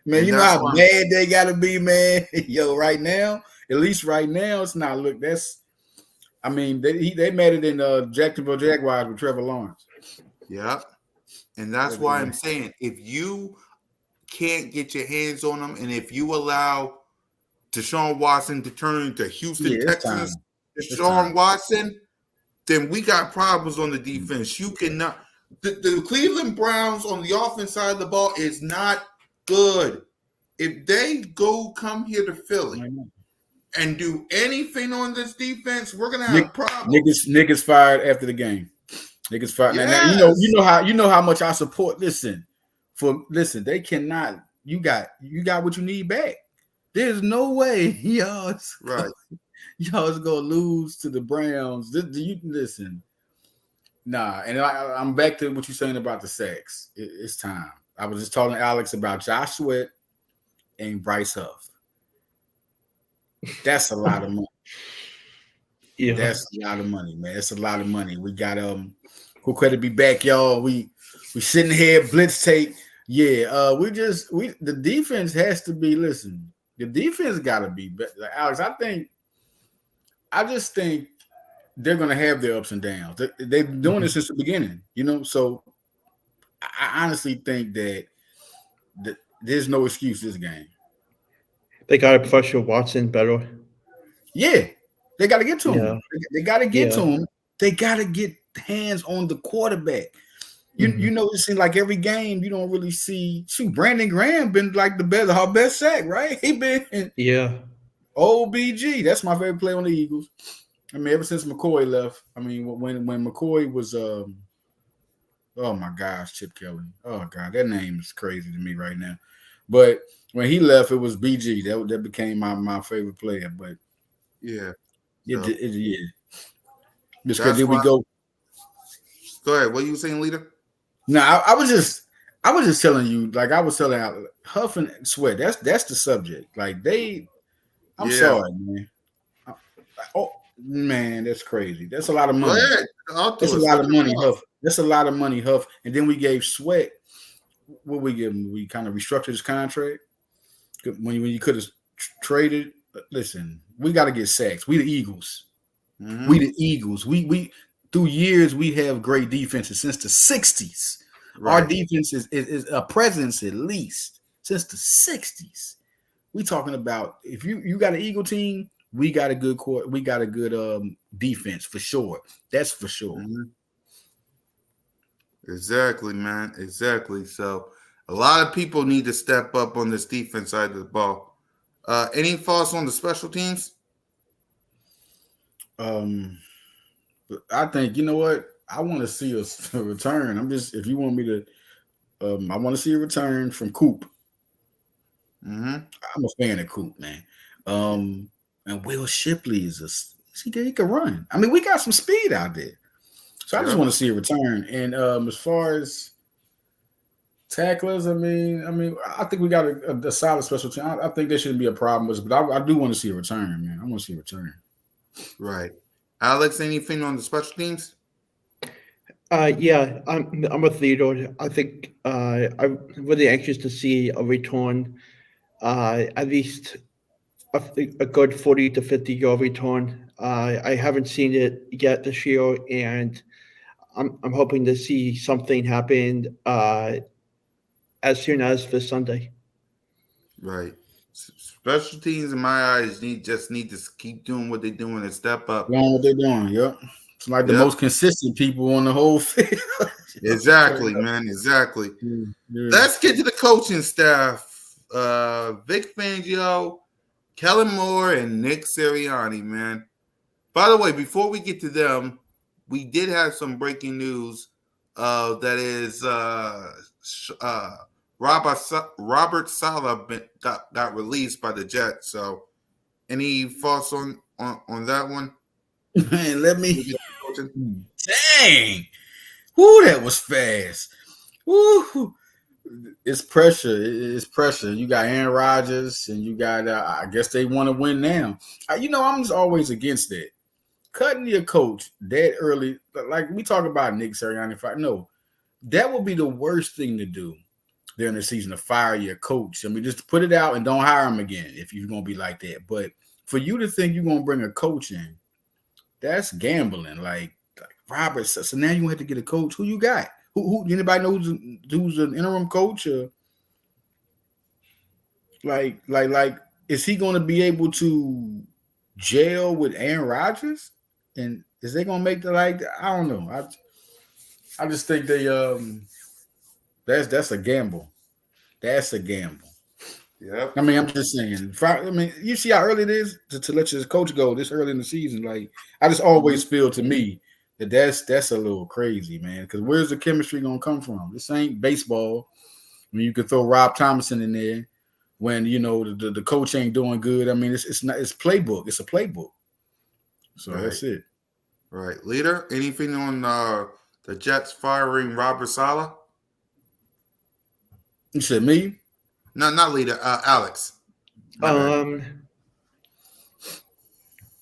Man, and you know how mad they gotta be, man. Yo, right now, at least right now, it's not. Look, they made it in Jacksonville Jaguars with Trevor Lawrence. Yep. And that's why I'm saying, if you can't get your hands on them, and if you allow Deshaun Watson to turn into Houston Texans, Deshaun Watson, then we got problems on the defense. You cannot. The Cleveland Browns on the offense side of the ball is not good. If they come here to Philly and do anything on this defense, we're gonna have problems. Niggas fired after the game. Niggas fired. Yes. Now, you know how much I support. Listen, they cannot. You got what you need back. There's no way y'all's gonna lose to the Browns. Do you listen? Nah, and I'm back to what you're saying about the sacks. It's time. I was just talking to Alex about Josh Sweat and Bryce Huff. That's a lot of money. Yeah, that's a lot of money, man. It's a lot of money. We got Cool Credit be back, y'all. We sitting here, Blitz tape. Yeah, the defense has to be. Listen, the defense got to be better. Alex, I just think they're gonna have their ups and downs. They've been doing this since the beginning, you know. So I honestly think that there's no excuse this game. They got to pressure Watson better. Yeah, they got to get to him. They got to get to him. They got to get hands on the quarterback. You know, it seems like every game you don't really see. Shoot, Brandon Graham been like our best sack, right? He been OBG. That's my favorite player on the Eagles. I mean, ever since McCoy left. I mean, when McCoy was oh my gosh, Chip Kelly. Oh God, that name is crazy to me right now. But when he left, it was BG. That became my favorite player. But yeah. Just did we go? Go ahead. What you saying, leader? No, I was just telling you, like I was telling out Huff and Sweat. That's the subject. Like I'm sorry, man. Oh man, that's crazy. That's a lot of Go money. ahead. That's a lot of money, Huff. That's a lot of money, Huff. And then we gave Sweat. What we give him? We kind of restructured his contract when you could have traded. Listen, we got to get sacks. We the Eagles. Mm-hmm. We the Eagles. We through years we have great defenses since the 60s. Right. Our defense is a presence at least since the 60s. We talking about if you got an Eagle team, we got a good court. We got a good defense for sure. That's for sure. Mm-hmm. Exactly, man. Exactly. So a lot of people need to step up on this defense side of the ball. Any thoughts on the special teams? I think, you know what? I want to see a return. If you want me to, I want to see a return from Coop. Mm-hmm. I'm a fan of Coop, man. And Will Shipley he can run. I mean, we got some speed out there. So I just want to see a return. And as far as tacklers, I think we got a solid special team. I think there shouldn't be a problem with it, but I do want to see a return, man. I want to see a return. Right. Alex, anything on the special teams? Yeah, I'm with Theodore. I think I'm really anxious to see a return, at least a good 40 to 50-yard return. I haven't seen it yet this year, and I'm hoping to see something happen as soon as this Sunday. Right. Special teams, in my eyes, just need to keep doing what they're doing and step up. Doing what they're doing, yep. It's like the most consistent people on the whole field. Exactly, man. Exactly. Yeah. Let's get to the coaching staff. Vic Fangio, Kellen Moore, and Nick Sirianni, man. By the way, before we get to them, we did have some breaking news. That is Robert Saleh got released by the Jets. So, any thoughts on that one? Man, dang. Whoo, that was fast. Woo. It's pressure. It's pressure. You got Aaron Rodgers, and you got, I guess they want to win now. I'm just always against that. Cutting your coach that early, like we talk about Nick Sirianni. No, that would be the worst thing to do during the season, to fire your coach. I mean, just put it out and don't hire him again if you're going to be like that. But for you to think you're going to bring a coach in, that's gambling. Like Robert, so now you have to get a coach. Who you got? Who anybody know who's an interim coach? Or like, is he going to be able to gel with Aaron Rodgers? And is they going to make I don't know. I just think they that's a gamble. That's a gamble. Yeah. I mean, I'm just saying. You see how early it is to let your coach go this early in the season. Like, I just always feel to me that's a little crazy, man. Because where's the chemistry gonna come from? This ain't baseball. I mean, you could throw Rob Thomason in there when the coach ain't doing good. I mean, it's playbook. It's a playbook. So That's it. Right, leader. Anything on the Jets firing Robert Saleh? You said me? No, not leader. Alex.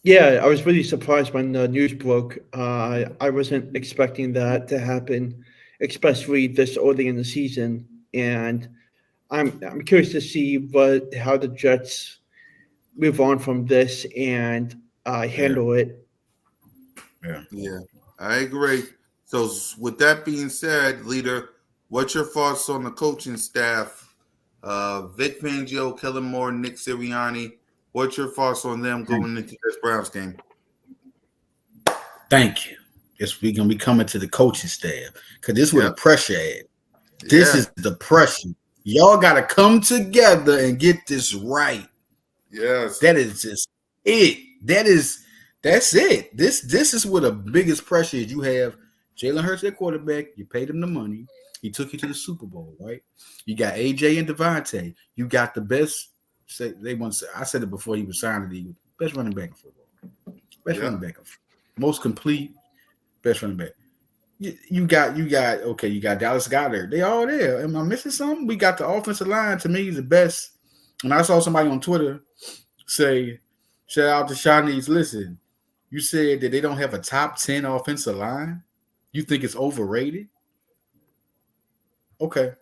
Yeah, I was really surprised when the news broke. I wasn't expecting that to happen, especially this early in the season. And I'm curious to see how the Jets move on from this and handle it. Yeah, I agree. So with that being said, leader, what's your thoughts on the coaching staff? Vic Fangio, Kellen Moore, Nick Sirianni. What's your thoughts on them going into this Browns game? Thank you. Yes, we're going to be coming to the coaching staff because this is where the pressure at. This is the pressure. Y'all got to come together and get this right. Yes. That is just it. That's it. This is where the biggest pressure is. You have Jalen Hurts at quarterback. You paid him the money. He took you to the Super Bowl, right? You got AJ and Devontae. You got the best. I said it before he was signed to the Eagles. Best running back in football. Best running back. Most complete. Best running back. You got okay. You got Dallas Goedert. They all there. Am I missing something? We got the offensive line. To me, is the best. And I saw somebody on Twitter say, "Shout out to Shawnee's. Listen, you said that they don't have a top 10 offensive line. You think it's overrated? Okay.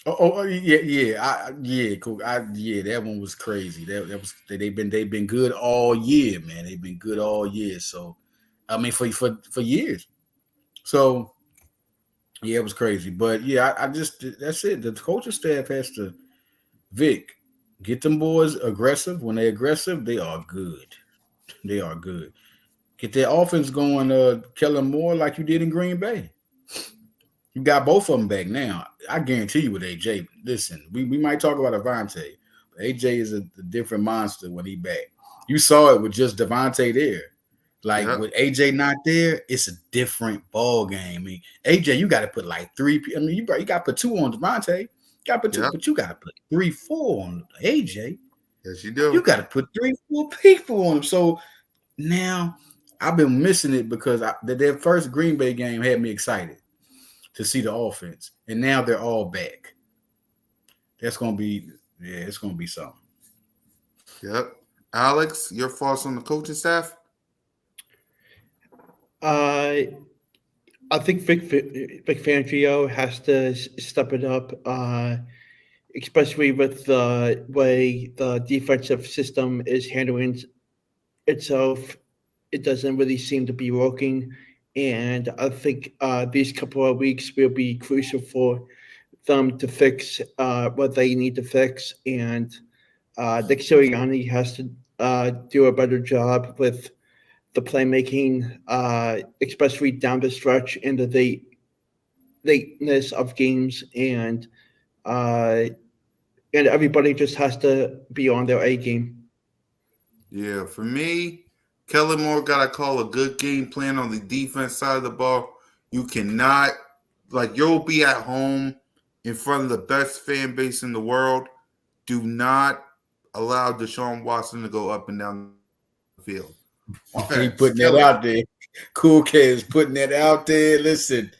Yeah, cool. That one was crazy. That was they've been good all year, man. They've been good all year. So, I mean, for years. So, yeah, it was crazy. But yeah, I just that's it. The coaching staff has to get them boys aggressive. When they're aggressive, they are good. They are good. Get their offense going, Kellen Moore, like you did in Green Bay. You got both of them back now. I guarantee you with AJ. Listen, we might talk about Avante, but AJ is a different monster when he back. You saw it with just Devontae there. Like with AJ not there, it's a different ball game. I mean, AJ, you got to put like 3. I mean, you got to put 2 on Devontae. You got to put 2, but you got to put 3, 4 on AJ. Yes, you do. You got to put 3, 4 people on him. So now I've been missing it because their first Green Bay game had me excited to see the offense, and now they're all back. That's gonna be, it's gonna be something. Yep. Alex, your thoughts on the coaching staff? I think Vic Fangio has to step it up, especially with the way the defensive system is handling itself. It doesn't really seem to be working. And I think these couple of weeks will be crucial for them to fix what they need to fix. And Nick Sirianni has to do a better job with the playmaking, especially down the stretch into the lateness of games. And everybody just has to be on their A game. Yeah, for me, Kellen Moore got to call a good game plan on the defense side of the ball. You cannot, you'll be at home in front of the best fan base in the world. Do not allow Deshaun Watson to go up and down the field. Keep putting that out there. Cool K is putting that out there. Listen,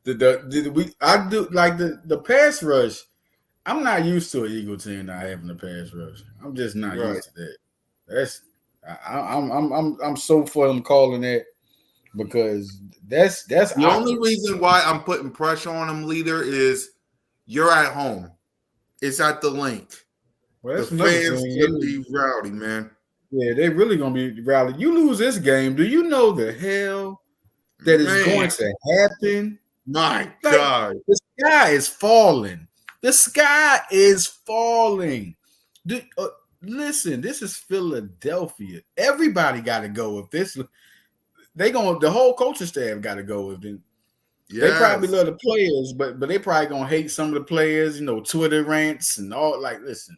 I do like the pass rush. I'm not used to an Eagle team not having a pass rush. I'm just not used to that. That's I'm so for them calling that because that's the only reason why I'm putting pressure on them, leader, is you're at home. It's at the link. Well, the fans gonna be rowdy, man. Yeah, they really gonna be rowdy. You lose this game, do you know the hell that is going to happen? My God, the sky is falling. The sky is falling. Listen, this is Philadelphia. Everybody got to go with this. The whole coaching staff got to go with it. Yes. They probably love the players, but they probably gonna hate some of the players. Twitter rants and all. Like, listen,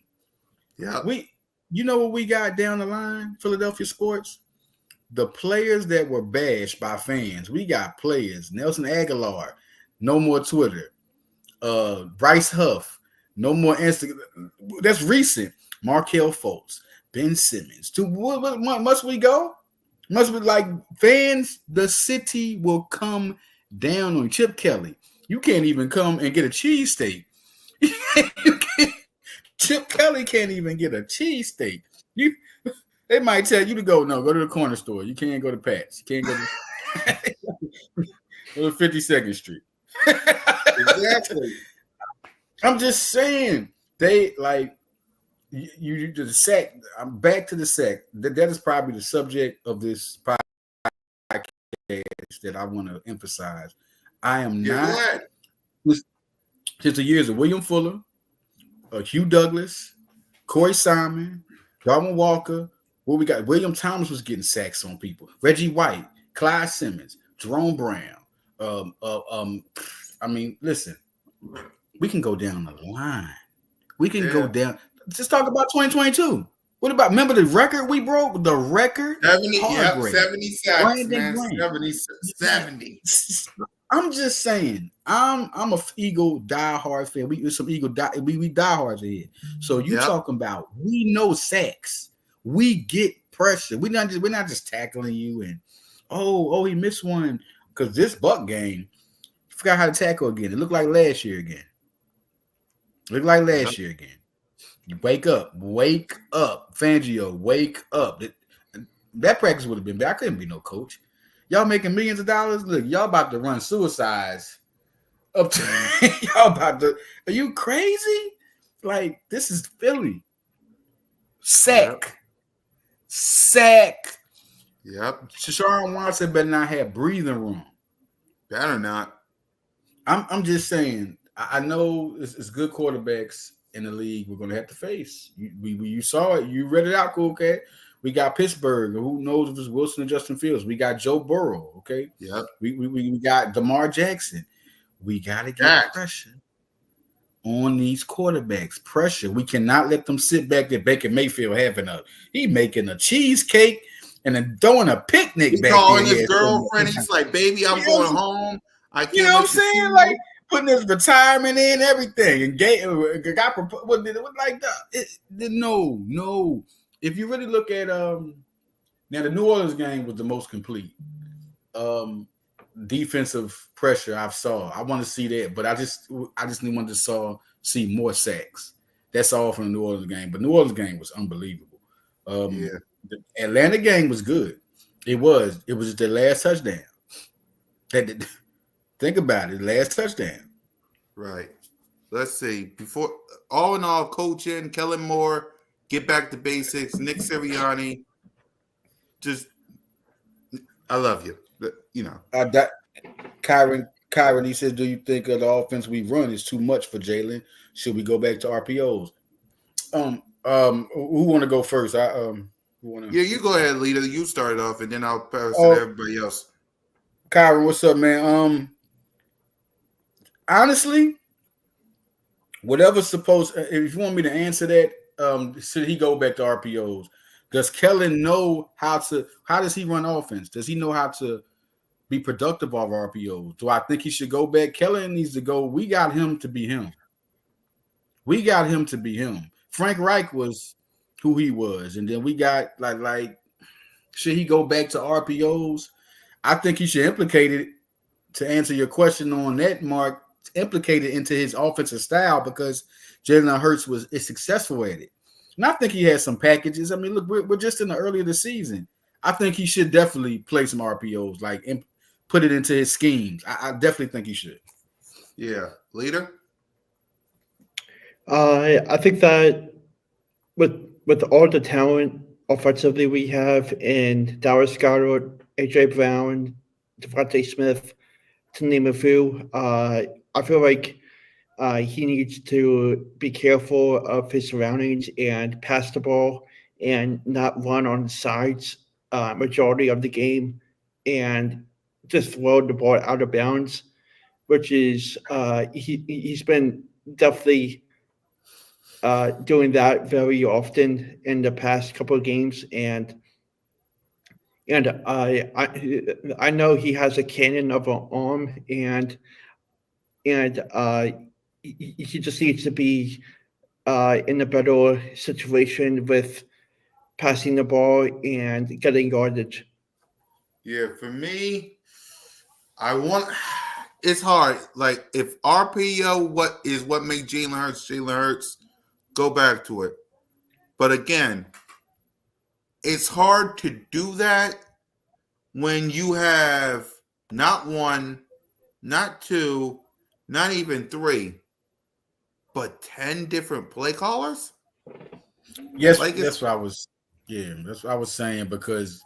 you know what we got down the line, Philadelphia sports. The players that were bashed by fans. We got players. Nelson Aguilar, no more Twitter. Bryce Huff, no more Instagram. That's recent. Markelle Fultz, Ben Simmons. Must we go? Must we fans? The city will come down on Chip Kelly. You can't even come and get a cheesesteak. Chip Kelly can't even get a cheesesteak. They might tell you to go to the corner store. You can't go to Pat's. You can't go to 52nd Street. Exactly. I'm just saying they you the sack. I'm back to the sack. That is probably the subject of this podcast that I want to emphasize. I am not since the years of William Fuller, Hugh Douglas, Corey Simon, Darwin Walker. What we got? William Thomas was getting sacks on people. Reggie White, Clyde Simmons, Jerome Brown. I mean, listen, we can go down the line. We can go down. Just talk about 2022. What about, remember the record we broke? The record? 70 sacks, man. 70. I'm just saying, I'm a Eagle diehard fan. We diehards here. So you talking about, we know sacks. We get pressure. We're not just tackling you and he missed one. Because this Buck game, forgot how to tackle again. It looked like last year again. You wake up, Fangio, wake up. That practice would have been bad. I couldn't be no coach. Y'all making millions of dollars. Look, y'all about to run suicides up to y'all about to. Are you crazy? Like, this is Philly. Sack. Yep. Deshaun Watson better not have breathing room. Better not. I'm just saying. I know it's good quarterbacks in the league we're going to have to face. You saw it. You read it out, cool cat. We got Pittsburgh. Who knows if it's Wilson or Justin Fields? We got Joe Burrow. Okay. Yep. We got DeMar Jackson. We got to get pressure on these quarterbacks. Pressure. We cannot let them sit back there. Baker Mayfield he making a cheesecake and then throwing a picnic He's back calling there. his girlfriend. He's like, baby, I'm going home. I can't. You know what I'm saying? Like putting his retirement in, everything, and got like that. No. If you really look at now, the New Orleans game was the most complete defensive pressure I've saw. I want to see that, but I just wanted to see more sacks. That's all from the New Orleans game. But New Orleans game was unbelievable. The Atlanta game was good. It was just the last touchdown. Think about it, last touchdown. Right. Let's see. Before all in all, coaching, Kellen Moore, get back to basics. Nick Sirianni, just I love you. You know. Kyron, he says, do you think the offense we run is too much for Jalen? Should we go back to RPOs? Who want to go first? Yeah, you go ahead, leader. You start off, and then I'll pass it to everybody else. Kyron, what's up, man? Honestly, whatever's supposed. If you want me to answer that, should he go back to RPOs? Does Kellen know how does he run offense? Does he know how to be productive of RPOs? Do I think he should go back? Kellen needs to go. We got him to be him. Frank Reich was who he was, and then we got like should he go back to RPOs? I think he should implicate it. To answer your question on that, Mark, implicate it into his offensive style because Jalen Hurts is successful at it. And I think he has some packages. I mean, look, we're just in the early of the season. I think he should definitely play some RPOs, like put it into his schemes. I definitely think he should. Yeah. Leader? I think that with all the talent offensively we have in Dallas Goedert, A.J. Brown, Devontae Smith, to name a few, I feel like he needs to be careful of his surroundings and pass the ball and not run on the sides majority of the game and just throw the ball out of bounds, which is he's been definitely doing that very often in the past couple of games, and I know he has a cannon of an arm, and he just needs to be in a better situation with passing the ball and getting yardage. Yeah, for me, it's hard. Like if RPO what made Jalen Hurts, go back to it. But again, it's hard to do that when you have not one, not two, not even three, but 10 different play callers. Yes, that's what I was. Yeah, that's what I was saying, because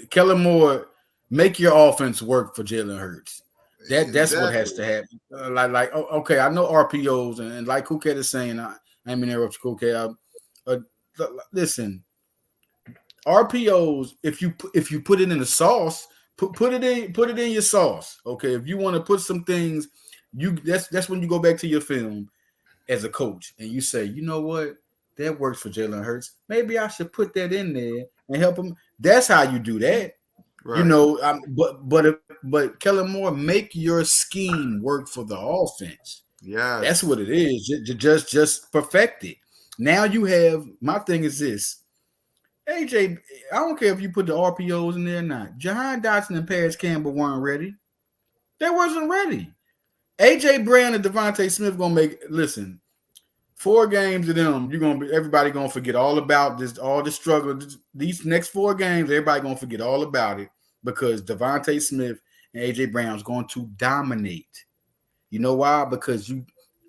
Kellen Moore, make your offense work for Jalen Hurts. That's what has to happen. Okay, I know RPOs, and like Kuket is saying, I mean, interrupt Kuket. Listen, RPOs. If you put it in the sauce, put it in your sauce. Okay, if you want to put some things, that's when you go back to your film as a coach and you say, you know what, that works for Jalen Hurts. Maybe I should put that in there and help him. That's how you do that. Right. You know, but Kellen Moore, make your scheme work for the offense. Yeah, that's what it is. Just perfect it. Now you have. My thing is this, AJ. I don't care if you put the RPOs in there or not. Jahan Dotson and Paris Campbell weren't ready. They wasn't ready. AJ Brown and Devontae Smith gonna make. Listen, 4 games of them, everybody gonna forget all about this, all the struggle. These next 4 games, everybody gonna forget all about it because Devontae Smith and AJ Brown's going to dominate. You know why? Because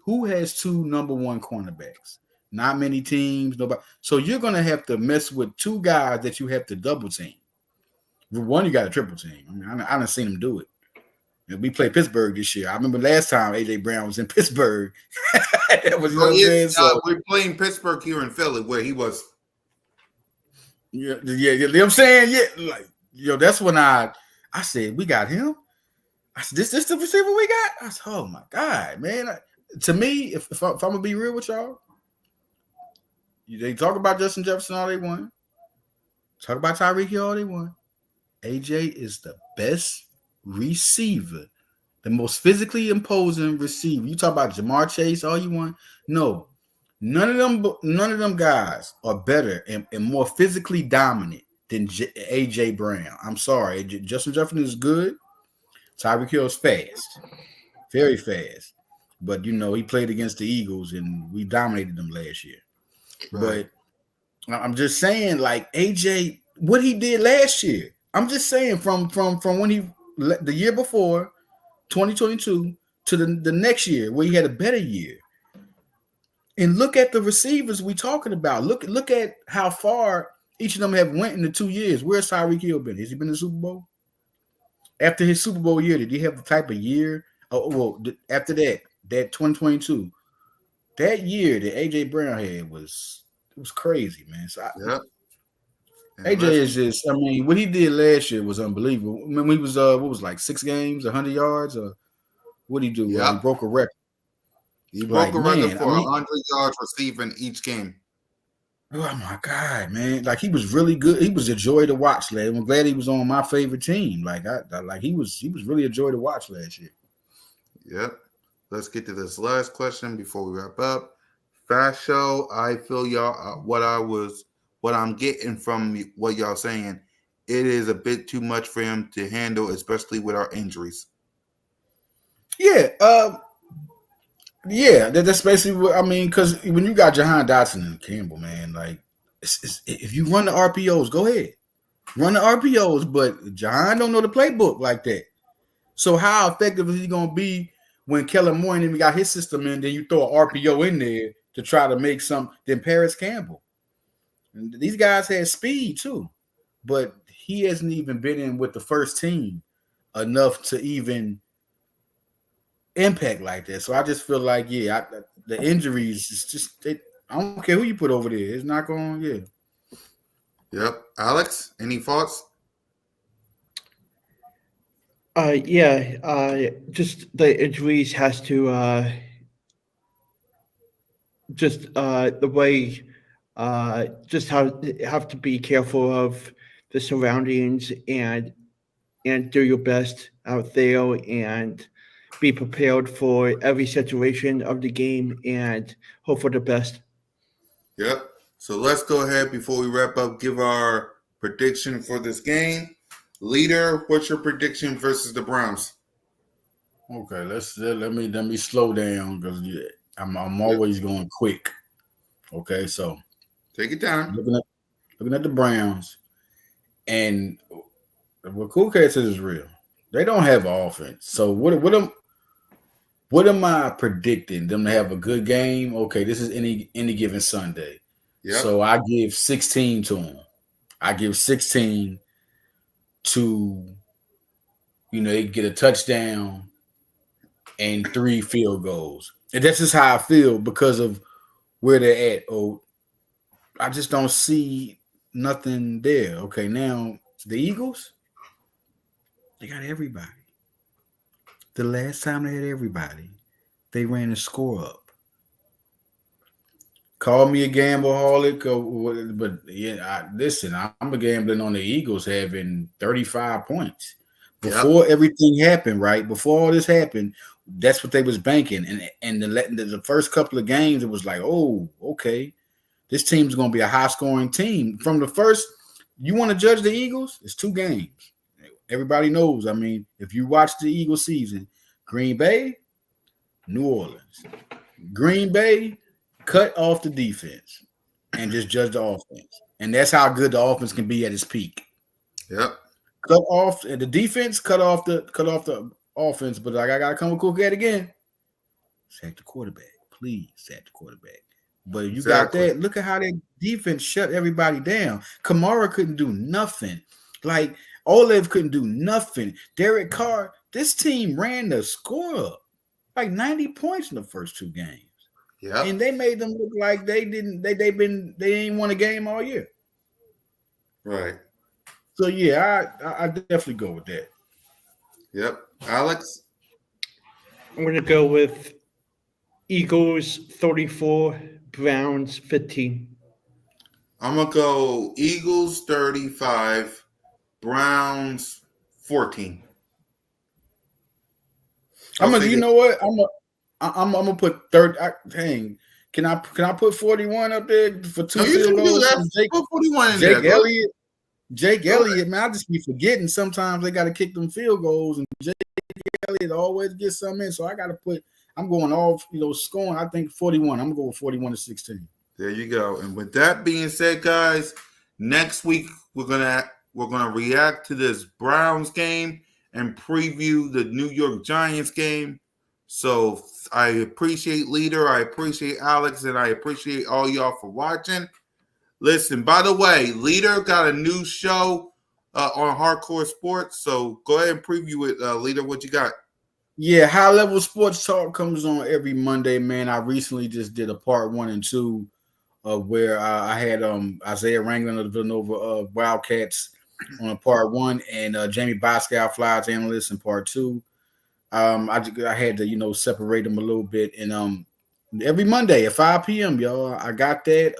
who has 2 number 1 cornerbacks? Not many teams, nobody. So you're gonna have to mess with 2 guys that you have to double team. One, you got a triple team. I mean, I done seen them do it. We played Pittsburgh this year. I remember last time AJ Brown was in Pittsburgh. That was, you know what I'm saying? So, we're playing Pittsburgh here in Philly, where he was. Yeah, you know what I'm saying? Yeah, like, that's when I said, we got him. I said, this the receiver we got? I said, oh my God, man. To me, if I'm gonna be real with y'all, they talk about Justin Jefferson all they want. Talk about Tyreek Hill all they want. AJ is the best receiver, the most physically imposing receiver. You talk about Jamar Chase all you want. No, none of them guys are better and more physically dominant than AJ Brown. I'm sorry. Justin Jefferson is good. Tyreek Hill is fast, very fast. But he played against the Eagles and we dominated them last year. Right. But I'm just saying, like AJ, what he did last year. I'm just saying from when he the year before, 2022, to the next year where he had a better year. And look at the receivers we talking about. Look at how far each of them have went in the 2 years. Where's Tyreek Hill been? Has he been in the Super Bowl? After his Super Bowl year, did he have the type of year? Oh, well, after that 2022, that year that AJ Brown had was crazy, man. So AJ is just, I mean, what he did last year was unbelievable. I mean, he was like 6 games, 100 yards, or what did he do? He broke a record. He broke a record for 100 yards receiving each game. Oh my God, man! Like he was really good. He was a joy to watch. Lad. I'm glad he was on my favorite team. Like he was really a joy to watch last year. Yep. Let's get to this last question before we wrap up. Fast show. I feel y'all what I'm getting from what y'all saying. It is a bit too much for him to handle, especially with our injuries. Yeah. Yeah, that's basically what I mean. Because when you got Jahan Dotson and Campbell, man, like if you run the RPOs, go ahead, run the RPOs. But Jahan don't know the playbook like that. So how effective is he gonna be when Kellen Moore and got his system in? Then you throw an RPO in there to try to make some. Then Paris Campbell, and these guys had speed too, but he hasn't even been in with the first team enough to even impact like that. So I just feel like, the injuries is just I don't care who you put over there. It's not going, Yep. Alex, any thoughts? Just the injuries has to the way just have to be careful of the surroundings and do your best out there and be prepared for every situation of the game and hope for the best. Yep. So let's go ahead before we wrap up, give our prediction for this game. Leader, what's your prediction versus the Browns? Okay, let me slow down because I'm always going quick. Okay, so take it down. Looking at the Browns, and what Cool Cat says is real. They don't have offense. So what am I predicting? Them to have a good game? Okay, this is any given Sunday. Yep. So I give 16 to them. I give 16 to, they get a touchdown and 3 field goals. And that's just how I feel because of where they're at. Oh, I just don't see nothing there. Okay, now the Eagles, they got everybody. The last time they had everybody, they ran the score up. Call me a gambleholic, but listen, I'm a gambling on the Eagles having 35 points. Before everything happened, right? Before all this happened, that's what they was banking. And the first couple of games, it was like, oh, okay, this team's going to be a high-scoring team. From the first, you want to judge the Eagles? It's 2 games. Everybody knows. I mean, if you watch the Eagles season, Green Bay, New Orleans. Green Bay, cut off the defense and just judge the offense. And that's how good the offense can be at its peak. Yep. Cut off the defense, cut off the offense. But like I gotta come with Cool Cat again. Sack the quarterback. Please sack the quarterback. But if you got that, look at how that defense shut everybody down. Kamara couldn't do nothing. Like Olev couldn't do nothing. Derek Carr, this team ran the score up. Like 90 points in the first 2 games. Yeah. And they made them look like they ain't won a game all year. Right. So yeah, I definitely go with that. Yep. Alex? I'm gonna go with Eagles 34, Browns 15. I'm gonna go Eagles 35, Browns 14. You know what? I'm gonna put third. Dang, can I put 41 up there for 2 field goals? Put 41 in Jake there. Elliott. Jake Elliott, man, I just be forgetting sometimes they got to kick them field goals, and Jake Elliott always gets something in. So I got to put. I'm going off, scoring. I think 41. I'm gonna go with 41-16. There you go. And with that being said, guys, next week we're gonna react to this Browns game and preview the New York Giants game. So I appreciate Leader, I appreciate Alex, and I appreciate all y'all for watching. Listen, by the way, Leader got a new show on Hardcore Sports, so go ahead and preview it, Leader. What you got? Yeah, High Level Sports Talk comes on every Monday, man. I recently just did a part 1 and 2 of where I had Isaiah Wrangling of the Villanova Wildcats on a part 1 and Jamie Boscow, Flyers analyst, in part 2. I had to, separate them a little bit. And every Monday at 5 p.m., y'all, I got that.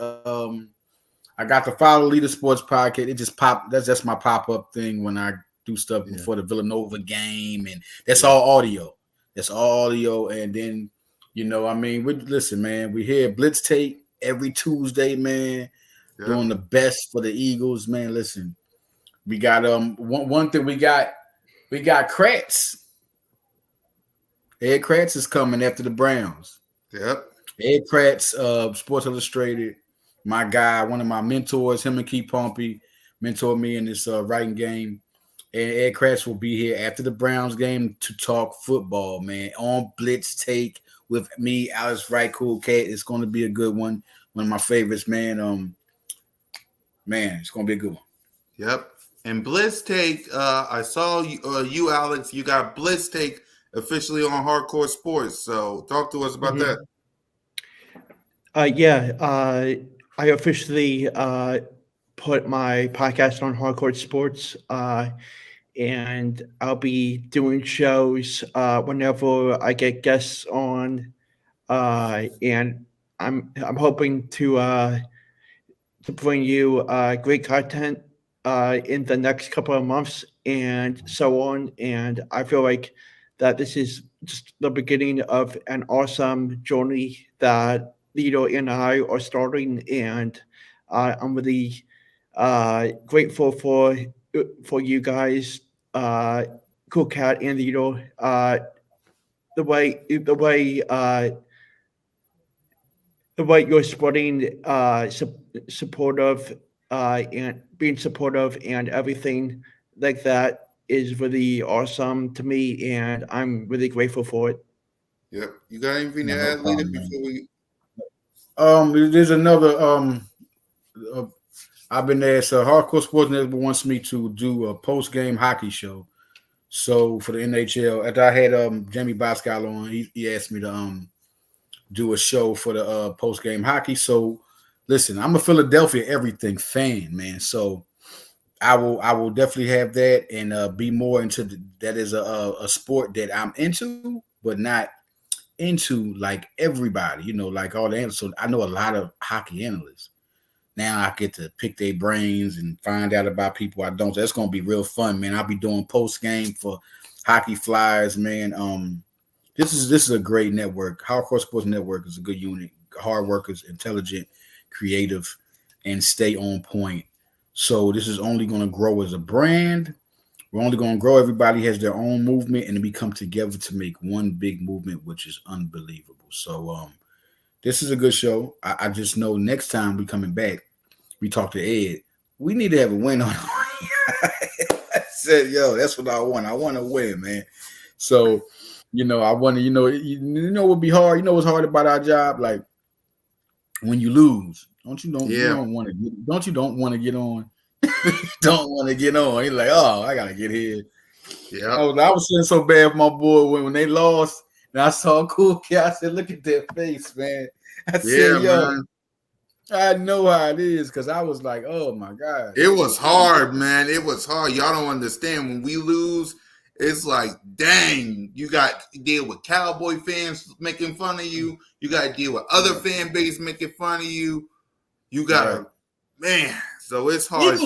I got the Follow Leader Sports Podcast. It just popped. That's just my pop-up thing when I do stuff before the Villanova game. And that's all audio. That's all audio. And then, listen, man, we hear Blitz tape every Tuesday, man, doing the best for the Eagles, man. Listen, we got one thing we got Kratz. Ed Kratz is coming after the Browns. Yep. Ed Kratz, Sports Illustrated, my guy, one of my mentors, him and Keith Pompey mentored me in this writing game. And Ed Kratz will be here after the Browns game to talk football, man, on Blitz Take with me, Alex Right, Cool Cat. It's going to be a good one. One of my favorites, man. It's going to be a good one. Yep. And Blitz Take, I saw you, Alex. You got Blitz Take officially on Hardcore Sports. So talk to us about that. I officially put my podcast on Hardcore Sports, and I'll be doing shows whenever I get guests on, and I'm hoping to bring you great content in the next couple of months and so on. And I feel like that this is just the beginning of an awesome journey that Lito and I are starting, and I'm really grateful for you guys, Cool Cat and Lito, the way you're spreading supportive and being supportive and everything like that is really awesome to me, and I'm really grateful for it. Yep. You got anything to add, Leader, before we? There's another. I've been there. So Hardcore Sports Network wants me to do a post-game hockey show. So for the NHL, after I had Jamie Boscow on, he asked me to do a show for the post-game hockey. So listen, I'm a Philadelphia everything fan, man. So I will definitely have that and be more into that is a sport that I'm into, but not into like everybody, like all the analysts. So I know a lot of hockey analysts. Now I get to pick their brains and find out about people I don't. So that's gonna be real fun, man. I'll be doing post game for Hockey Flyers, man. This is a great network. Hardcore Sports Network is a good unit. Hard workers, intelligent, creative, and stay on point. So this is only going to grow as a brand, We're only going to grow. Everybody has their own movement, and we come together to make one big movement, which is unbelievable. So this is a good show. I just know next time we coming back, we talk to Ed. We need to have a win on. I said, yo, that's what I want. I want to win, man. So, I want to, what would be hard. You know what's hard about our job? Like when you lose, you don't want to get on. Don't want to get on. He's like, oh, I gotta get here. Yeah, I was feeling so bad for my boy when they lost, and I saw a cool kid. I said, look at their face, man. I said, yo, man. I know how it is because I was like, oh my God. It was hard, man. It was hard. Y'all don't understand. When we lose, it's like, dang, you got to deal with Cowboy fans making fun of you. You got to deal with other fan base making fun of you. You got to, man. So it's hard.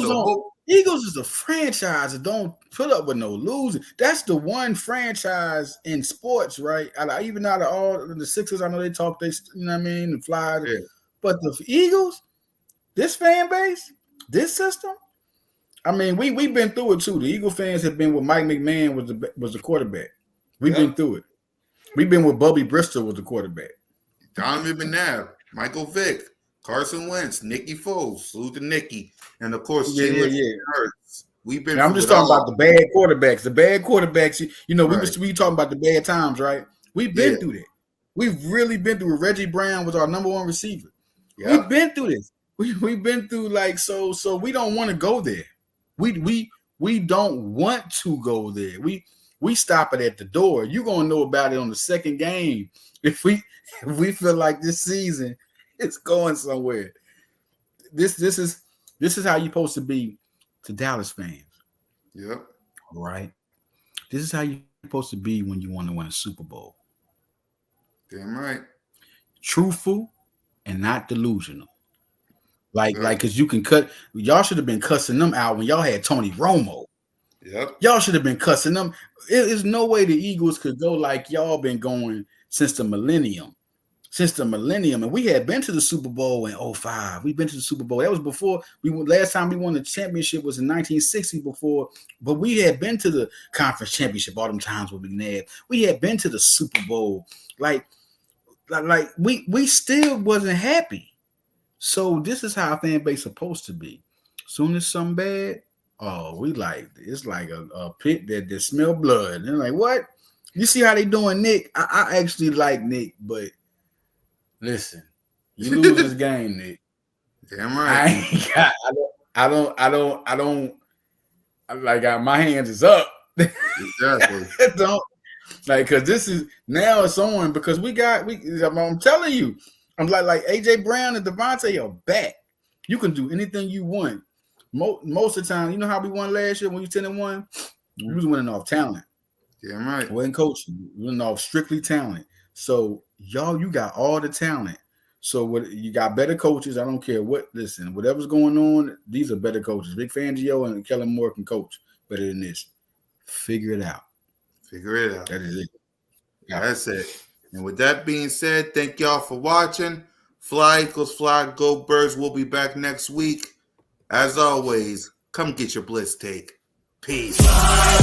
Eagles is a franchise that don't put up with no losing. That's the one franchise in sports, right? Even out of all the Sixers, I know they talk, you know what I mean, the Flyers. Yeah. But the Eagles, this fan base, this system, I mean, we've been through it too. The Eagle fans have been with Mike McMahon was the quarterback. We've been through it. We've been with Bubby Bristol was the quarterback. Donovan McNabb, Michael Vick, Carson Wentz, Nicky Foles, salute to Nicky, and of course, Hurts. We've been. I'm just talking about the bad quarterbacks. The bad quarterbacks. We talking about the bad times, right? We've been through that. We've really been through it. Reggie Brown was our number one receiver. Yep. We've been through this. We've been through so we don't want to go there. We don't want to go there. We stop it at the door. You're gonna know about it on the second game if we feel like this season it's going somewhere. This is how you're supposed to be to Dallas fans. Yep. All right. This is how you're supposed to be when you want to win a Super Bowl. Damn right. Truthful and not delusional. Because you can cut. Y'all should have been cussing them out when y'all had Tony Romo. Yep. Y'all should have been cussing them. There's no way the Eagles could go like y'all been going since the millennium. And we had been to the Super Bowl in 2005. We've been to the Super Bowl. That was before last time we won the championship was in 1960 before, but we had been to the conference championship all them times with McNabb. We had been to the Super Bowl. Like we still wasn't happy. So this is how a fan base supposed to be. Soon as something bad, it's like a pit that smell blood. And they're like, what? You see how they doing Nick? I actually like Nick, but listen, you lose this game, Nick. Damn right. My hands is up. Exactly. Because this is now it's on because I'm telling you, I'm like AJ Brown and Devontae are back. You can do anything you want. Most of the time, you know how we won last year when we were 10-1? We was winning off talent. Damn right. Wasn't coaching. We went off strictly talent. So y'all, you got all the talent. So you got better coaches. I don't care what. Listen, whatever's going on, these are better coaches. Vic Fangio and Kellen Moore can coach better than this. Figure it out. That is it. Yeah. That's it. And with that being said, thank y'all for watching. Fly Eagles Fly, Go Birds. We'll be back next week. As always, come get your Blitz take. Peace. Fly,